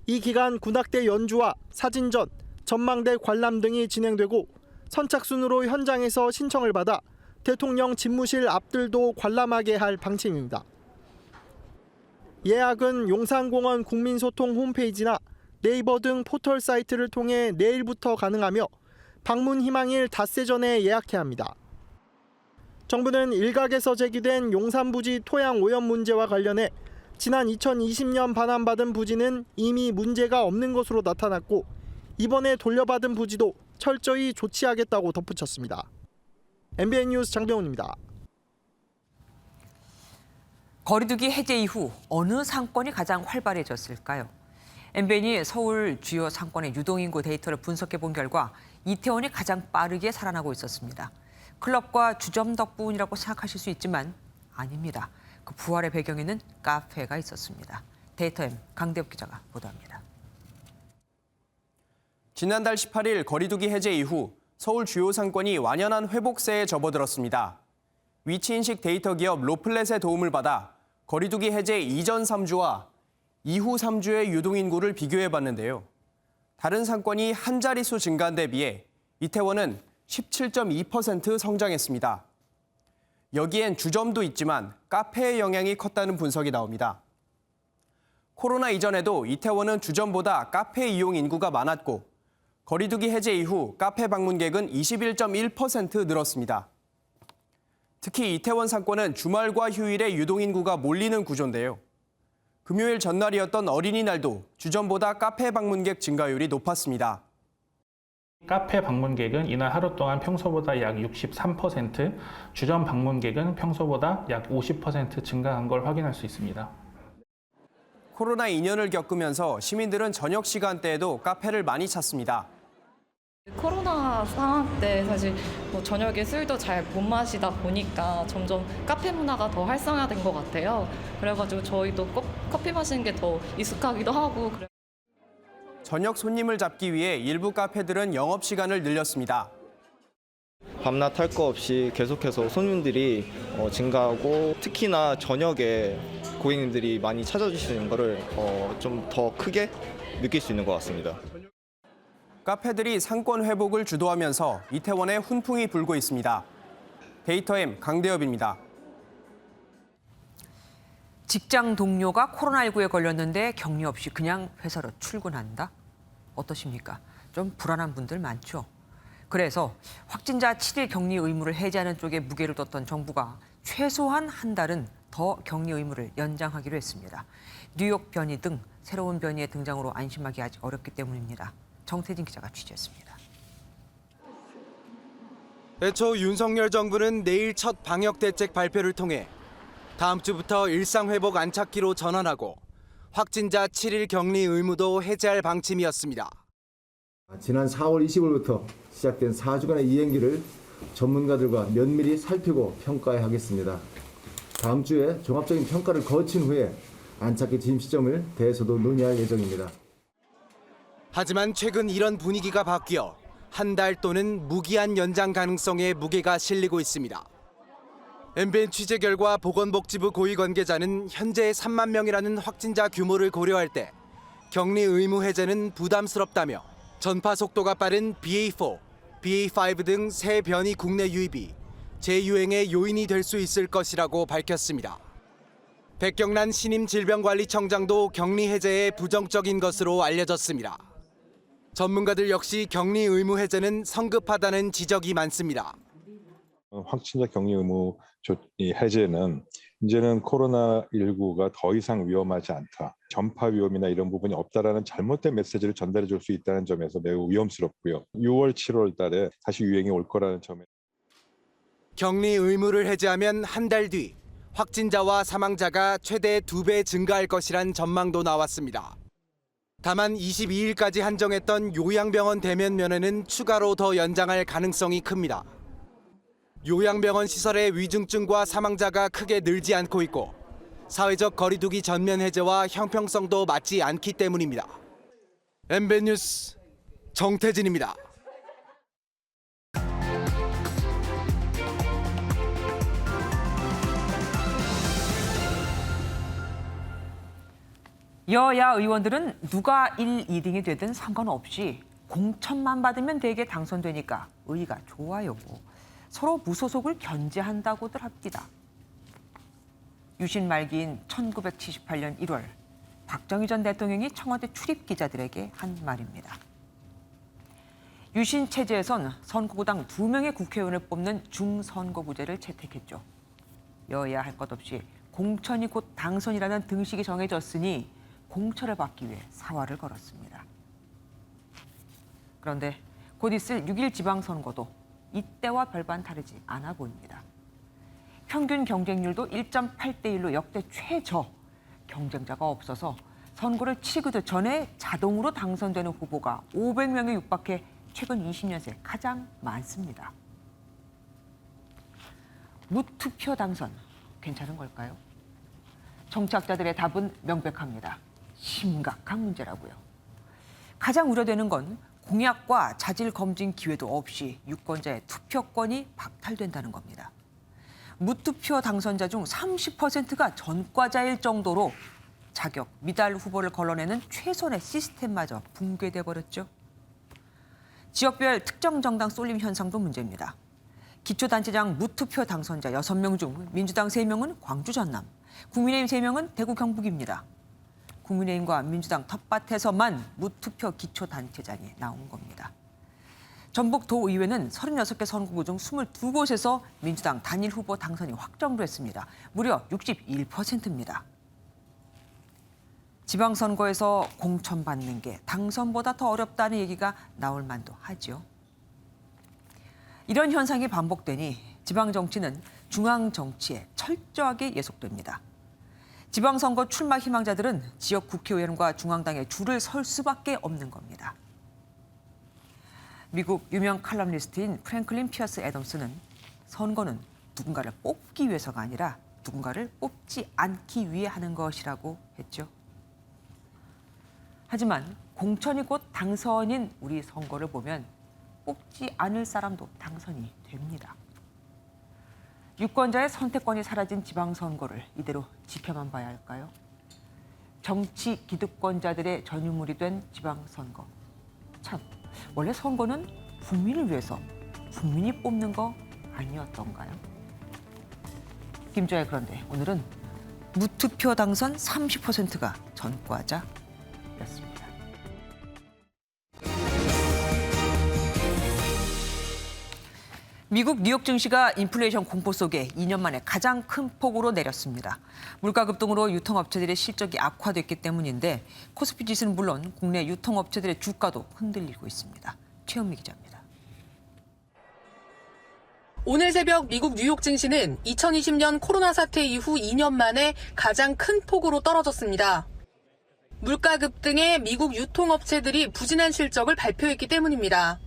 이 기간 군악대 연주와 사진전, 전망대 관람 등이 진행되고 선착순으로 현장에서 신청을 받아 대통령 집무실 앞들도 관람하게 할 방침입니다. 예약은 용산공원 국민소통 홈페이지나 네이버 등 포털 사이트를 통해 내일부터 가능하며 방문 희망일 닷새 전에 예약해야 합니다. 정부는 일각에서 제기된 용산부지 토양 오염 문제와 관련해 지난 2020년 반환받은 부지는 이미 문제가 없는 것으로 나타났고 이번에 돌려받은 부지도 철저히 조치하겠다고 덧붙였습니다. MBN 뉴스 장병훈입니다. 거리두기 해제 이후 어느 상권이 가장 활발해졌을까요? MBN이 서울 주요 상권의 유동인구 데이터를 분석해 본 결과 이태원이 가장 빠르게 살아나고 있었습니다. 클럽과 주점 덕분이라고 생각하실 수 있지만 아닙니다. 그 부활의 배경에는 카페가 있었습니다. 데이터M 강대엽 기자가 보도합니다. 지난달 18일 거리두기 해제 이후 서울 주요 상권이 완연한 회복세에 접어들었습니다. 위치인식 데이터 기업 로플렛의 도움을 받아 거리두기 해제 이전 3주와 이후 3주의 유동인구를 비교해봤는데요. 다른 상권이 한 자릿수 증가한 데 비해 이태원은 17.2% 성장했습니다. 여기엔 주점도 있지만 카페의 영향이 컸다는 분석이 나옵니다. 코로나 이전에도 이태원은 주점보다 카페 이용 인구가 많았고 거리두기 해제 이후 카페 방문객은 21.1% 늘었습니다. 특히 이태원 상권은 주말과 휴일에 유동인구가 몰리는 구조인데요. 금요일 전날이었던 어린이날도 주점보다 카페 방문객 증가율이 높았습니다. 카페 방문객은 이날 하루 동안 평소보다 약 63%, 주점 방문객은 평소보다 약 50% 증가한 걸 확인할 수 있습니다. 코로나 2년을 겪으면서 시민들은 저녁 시간대에도 카페를 많이 찾습니다. 코로나 상황 때 사실 뭐 저녁에 술도 잘 못 마시다 보니까 점점 카페 문화가 더 활성화된 것 같아요. 그래가지고 저희도 꼭 커피 마시는 게 더 익숙하기도 하고. 저녁 손님을 잡기 위해 일부 카페들은 영업 시간을 늘렸습니다. 밤낮 할 거 없이 계속해서 손님들이 증가하고 특히나 저녁에 고객님들이 많이 찾아주시는 거를 좀 더 크게 느낄 수 있는 것 같습니다. 카페들이 상권 회복을 주도하면서 이태원에 훈풍이 불고 있습니다. 데이터M 강대엽입니다. 직장 동료가 코로나19에 걸렸는데 격리 없이 그냥 회사로 출근한다? 어떠십니까? 좀 불안한 분들 많죠. 그래서 확진자 7일 격리 의무를 해제하는 쪽에 무게를 뒀던 정부가 최소한 한 달은 더 격리 의무를 연장하기로 했습니다. 뉴욕 변이 등 새로운 변이의 등장으로 안심하기 아직 어렵기 때문입니다. 정태진 기자가 취재했습니다. 애초 윤석열 정부는 내일 첫 방역 대책 발표를 통해 다음 주부터 일상 회복 안착기로 전환하고 확진자 7일 격리 의무도 해제할 방침이었습니다. 지난 4월 20일부터 시작된 4주간의 이행기를 전문가들과 면밀히 살피고 평가해야 하겠습니다. 다음 주에 종합적인 평가를 거친 후에 안착기 진입 시점을 대해서도 논의할 예정입니다. 하지만 최근 이런 분위기가 바뀌어 한 달 또는 무기한 연장 가능성에 무게가 실리고 있습니다. MBN 취재 결과 보건복지부 고위 관계자는 현재 3만 명이라는 확진자 규모를 고려할 때 격리 의무 해제는 부담스럽다며 전파 속도가 빠른 BA4, BA5 등 새 변이 국내 유입이 재유행의 요인이 될 수 있을 것이라고 밝혔습니다. 백경란 신임질병관리청장도 격리 해제에 부정적인 것으로 알려졌습니다. 전문가들 역시 격리 의무 해제는 성급하다는 지적이 많습니다. 확진자 격리 의무 해제는 이제는 코로나19가 더 이상 위험하지 않다. 전파 위험이나 이런 부분이 없다라는 잘못된 메시지를 전달해 줄 수 있다는 점에서 매우 위험스럽고요. 6월, 7월 달에 다시 유행이 올 거라는 점에. 격리 의무를 해제하면 한 달 뒤 확진자와 사망자가 최대 2배 증가할 것이란 전망도 나왔습니다. 다만 22일까지 한정했던 요양병원 대면 면회는 추가로 더 연장할 가능성이 큽니다. 요양병원 시설의 위중증과 사망자가 크게 늘지 않고 있고 사회적 거리두기 전면 해제와 형평성도 맞지 않기 때문입니다. MBN 뉴스 정태진입니다. 여야 의원들은 누가 1, 2등이 되든 상관없이 공천만 받으면 대개 당선되니까 의의가 좋아요. 서로 무소속을 견제한다고들 합니다. 유신 말기인 1978년 1월 박정희 전 대통령이 청와대 출입 기자들에게 한 말입니다. 유신 체제에선 선거구당 2명의 국회의원을 뽑는 중선거구제를 채택했죠. 여야 할 것 없이 공천이 곧 당선이라는 등식이 정해졌으니 공천을 받기 위해 사활을 걸었습니다. 그런데 곧 있을 6.1 지방선거도 이때와 별반 다르지 않아 보입니다. 평균 경쟁률도 1.8대 1로 역대 최저, 경쟁자가 없어서 선거를 치르기도 전에 자동으로 당선되는 후보가 500명에 육박해 최근 20년 새 가장 많습니다. 무투표 당선, 괜찮은 걸까요? 정치학자들의 답은 명백합니다. 심각한 문제라고요. 가장 우려되는 건 공약과 자질 검증 기회도 없이 유권자의 투표권이 박탈된다는 겁니다. 무투표 당선자 중 30%가 전과자일 정도로 자격 미달 후보를 걸러내는 최선의 시스템마저 붕괴돼 버렸죠. 지역별 특정 정당 쏠림 현상도 문제입니다. 기초단체장 무투표 당선자 6명 중 민주당 3명은 광주 전남, 국민의힘 3명은 대구 경북입니다. 국민의힘과 민주당 텃밭에서만 무투표 기초단체장이 나온 겁니다. 전북 도의회는 36개 선거구 중 22곳에서 민주당 단일 후보 당선이 확정도 했습니다. 무려 61%입니다. 지방선거에서 공천받는 게 당선보다 더 어렵다는 얘기가 나올 만도 하죠. 이런 현상이 반복되니 지방정치는 중앙정치에 철저하게 예속됩니다. 지방선거 출마 희망자들은 지역 국회의원과 중앙당에 줄을 설 수밖에 없는 겁니다. 미국 유명 칼럼니스트인 프랭클린 피어스 애덤스는 선거는 누군가를 뽑기 위해서가 아니라 누군가를 뽑지 않기 위해 하는 것이라고 했죠. 하지만 공천이 곧 당선인 우리 선거를 보면 뽑지 않을 사람도 당선이 됩니다. 유권자의 선택권이 사라진 지방선거를 이대로 지켜만 봐야 할까요? 정치 기득권자들의 전유물이 된 지방선거. 참, 원래 선거는 국민을 위해서 국민이 뽑는 거 아니었던가요? 김조의 그런데 오늘은 무투표 당선 30%가 전과자였습니다. 미국 뉴욕 증시가 인플레이션 공포 속에 2년 만에 가장 큰 폭으로 내렸습니다. 물가 급등으로 유통업체들의 실적이 악화됐기 때문인데 코스피 지수는 물론 국내 유통업체들의 주가도 흔들리고 있습니다. 최은미 기자입니다. 오늘 새벽 미국 뉴욕 증시는 2020년 코로나 사태 이후 2년 만에 가장 큰 폭으로 떨어졌습니다. 물가 급등에 미국 유통업체들이 부진한 실적을 발표했기 때문입니다.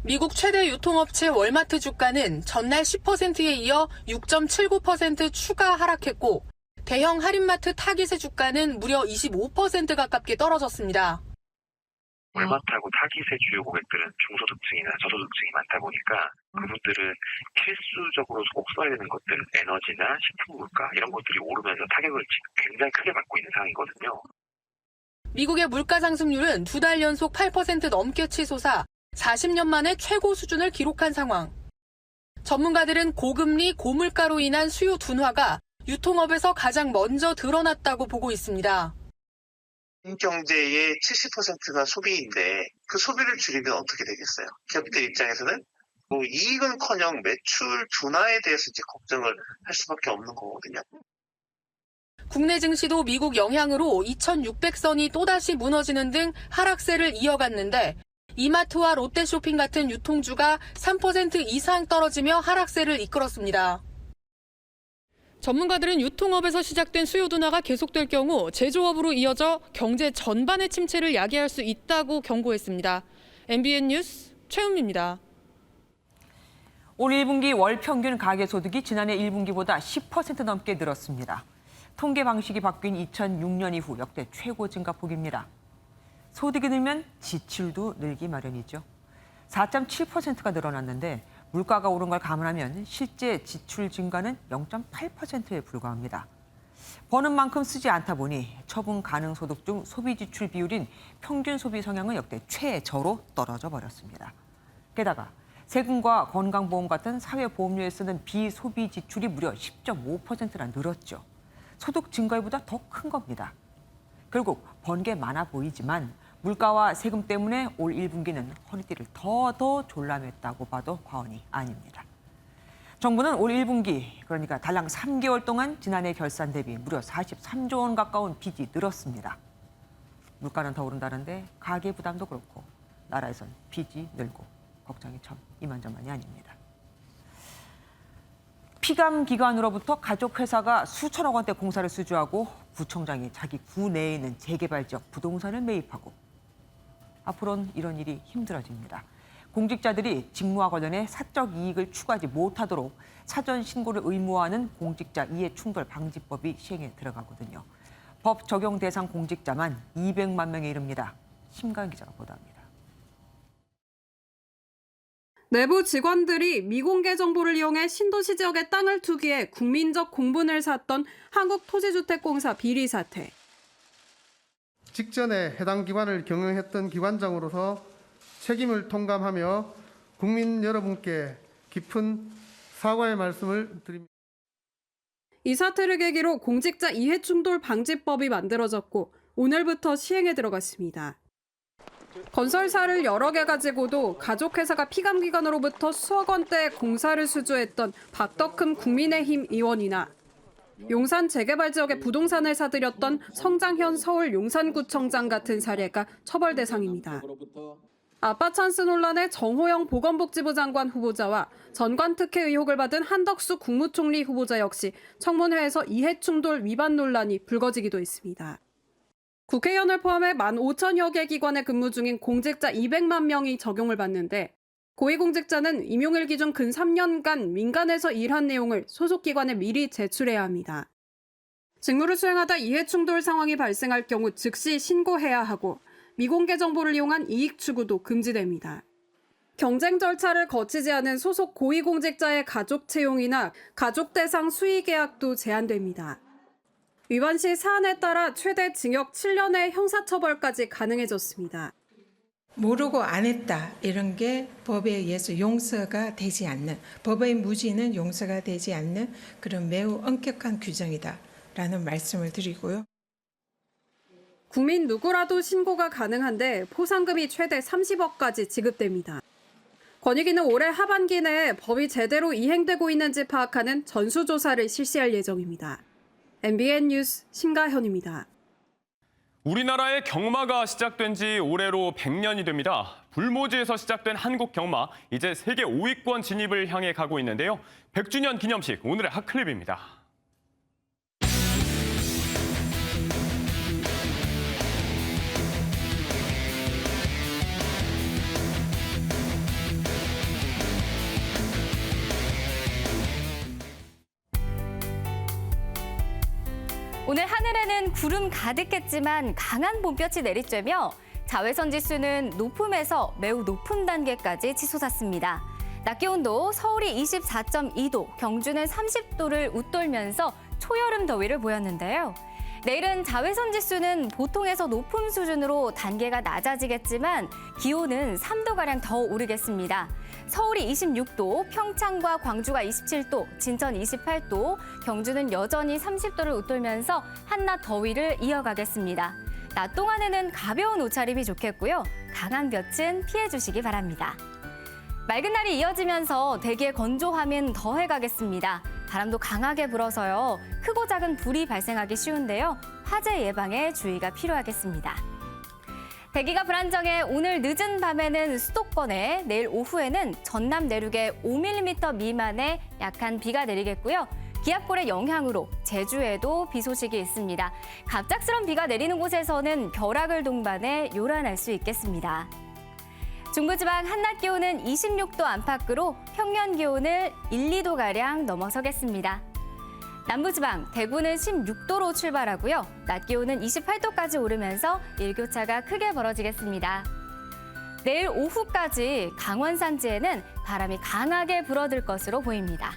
미국 최대 유통업체 월마트 주가는 전날 10%에 이어 6.79% 추가 하락했고 대형 할인마트 타깃의 주가는 무려 25% 가깝게 떨어졌습니다. 월마트하고 타깃의 주요 고객들은 중소득층이나 저소득층이 많다 보니까 그분들은 필수적으로 꼭 써야 되는 것들, 에너지나 식품 물가 이런 것들이 오르면서 타격을 굉장히 크게 받고 있는 상황이거든요. 미국의 물가 상승률은 2달 연속 8% 넘게 치솟아 40년 만에 최고 수준을 기록한 상황. 전문가들은 고금리, 고물가로 인한 수요 둔화가 유통업에서 가장 먼저 드러났다고 보고 있습니다. 경제의 70%가 소비인데 그 소비를 줄이면 어떻게 되겠어요? 기업들 입장에서는 뭐 이익은커녕 매출 둔화에 대해서 이제 걱정을 할 수밖에 없는 거거든요. 국내 증시도 미국 영향으로 2,600선이 또다시 무너지는 등 하락세를 이어갔는데 이마트와 롯데쇼핑 같은 유통주가 3% 이상 떨어지며 하락세를 이끌었습니다. 전문가들은 유통업에서 시작된 수요 둔화가 계속될 경우 제조업으로 이어져 경제 전반의 침체를 야기할 수 있다고 경고했습니다. MBN 뉴스 최은미입니다. 올 1분기 월 평균 가계소득이 지난해 1분기보다 10% 넘게 늘었습니다. 통계 방식이 바뀐 2006년 이후 역대 최고 증가폭입니다. 소득이 늘면 지출도 늘기 마련이죠. 4.7%가 늘어났는데 물가가 오른 걸 감안하면 실제 지출 증가는 0.8%에 불과합니다. 버는 만큼 쓰지 않다 보니 처분 가능 소득 중 소비 지출 비율인 평균 소비 성향은 역대 최저로 떨어져 버렸습니다. 게다가 세금과 건강보험 같은 사회보험료에 쓰는 비소비 지출이 무려 10.5%나 늘었죠. 소득 증가율보다 더 큰 겁니다. 결국 번 게 많아 보이지만 물가와 세금 때문에 올 1분기는 허리띠를 더 졸라맸다고 봐도 과언이 아닙니다. 정부는 올 1분기, 그러니까 달랑 3개월 동안 지난해 결산 대비 무려 43조 원 가까운 빚이 늘었습니다. 물가는 더 오른다는데 가계 부담도 그렇고 나라에선 빚이 늘고 걱정이 참 이만저만이 아닙니다. 피감 기관으로부터 가족회사가 수천억 원대 공사를 수주하고 구청장이 자기 구 내에 있는 재개발 지역 부동산을 매입하고 앞으로는 이런 일이 힘들어집니다. 공직자들이 직무와 관련해 사적 이익을 추구하지 못하도록 사전 신고를 의무화하는 공직자 이해충돌 방지법이 시행에 들어가거든요. 법 적용 대상 공직자만 200만 명에 이릅니다. 심가은 기자가 보도합니다. 내부 직원들이 미공개 정보를 이용해 신도시 지역의 땅을 투기해 국민적 공분을 샀던 한국토지주택공사 비리 사태. 직전에 해당 기관을 경영했던 기관장으로서 책임을 통감하며 국민 여러분께 깊은 사과의 말씀을 드립니다. 이 사태를 계기로 공직자 이해충돌 방지법이 만들어졌고 오늘부터 시행에 들어갔습니다. 건설사를 여러 개 가지고도 가족회사가 피감기관으로부터 수억 원대의 공사를 수주했던 박덕흠 국민의힘 의원이나 용산 재개발 지역에 부동산을 사들였던 성장현 서울 용산구청장 같은 사례가 처벌 대상입니다. 아빠 찬스 논란의 정호영 보건복지부 장관 후보자와 전관특혜 의혹을 받은 한덕수 국무총리 후보자 역시 청문회에서 이해충돌 위반 논란이 불거지기도 했습니다. 국회의원을 포함해 15,000여 개 기관에 근무 중인 공직자 200만 명이 적용을 받는데 고위공직자는 임용일 기준 근 3년간 민간에서 일한 내용을 소속기관에 미리 제출해야 합니다. 직무를 수행하다 이해충돌 상황이 발생할 경우 즉시 신고해야 하고 미공개 정보를 이용한 이익 추구도 금지됩니다. 경쟁 절차를 거치지 않은 소속 고위공직자의 가족 채용이나 가족 대상 수의 계약도 제한됩니다. 위반 시 사안에 따라 최대 징역 7년의 형사처벌까지 가능해졌습니다. 모르고 안 했다 이런 게 법에 의해서 용서가 되지 않는, 법의 무지는 용서가 되지 않는 그런 매우 엄격한 규정이다라는 말씀을 드리고요. 국민 누구라도 신고가 가능한데 포상금이 최대 30억까지 지급됩니다. 권익위는 올해 하반기 내에 법이 제대로 이행되고 있는지 파악하는 전수조사를 실시할 예정입니다. MBN 뉴스 심가현입니다. 우리나라의 경마가 시작된 지 올해로 100년이 됩니다. 불모지에서 시작된 한국 경마, 이제 세계 5위권 진입을 향해 가고 있는데요. 100주년 기념식, 오늘의 핫클립입니다. 오늘 하늘에는 구름 가득했지만 강한 봄볕이 내리쬐며 자외선 지수는 높음에서 매우 높은 단계까지 치솟았습니다. 낮 기온도 서울이 24.2도, 경주는 30도를 웃돌면서 초여름 더위를 보였는데요. 내일은 자외선 지수는 보통에서 높음 수준으로 단계가 낮아지겠지만 기온은 3도가량 더 오르겠습니다. 서울이 26도, 평창과 광주가 27도, 진천 28도, 경주는 여전히 30도를 웃돌면서 한낮 더위를 이어가겠습니다. 낮 동안에는 가벼운 옷차림이 좋겠고요. 강한 볕은 피해 주시기 바랍니다. 맑은 날이 이어지면서 대기의 건조함은 더해가겠습니다. 바람도 강하게 불어서요. 크고 작은 불이 발생하기 쉬운데요. 화재 예방에 주의가 필요하겠습니다. 대기가 불안정해 오늘 늦은 밤에는 수도권에, 내일 오후에는 전남 내륙에 5mm 미만의 약한 비가 내리겠고요. 기압골의 영향으로 제주에도 비 소식이 있습니다. 갑작스런 비가 내리는 곳에서는 벼락을 동반해 요란할 수 있겠습니다. 중부지방 한낮 기온은 26도 안팎으로 평년 기온을 1, 2도가량 넘어서겠습니다. 남부지방 대구는 16도로 출발하고요. 낮 기온은 28도까지 오르면서 일교차가 크게 벌어지겠습니다. 내일 오후까지 강원 산지에는 바람이 강하게 불어들 것으로 보입니다.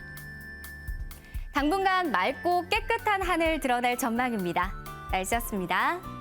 당분간 맑고 깨끗한 하늘 드러날 전망입니다. 날씨였습니다.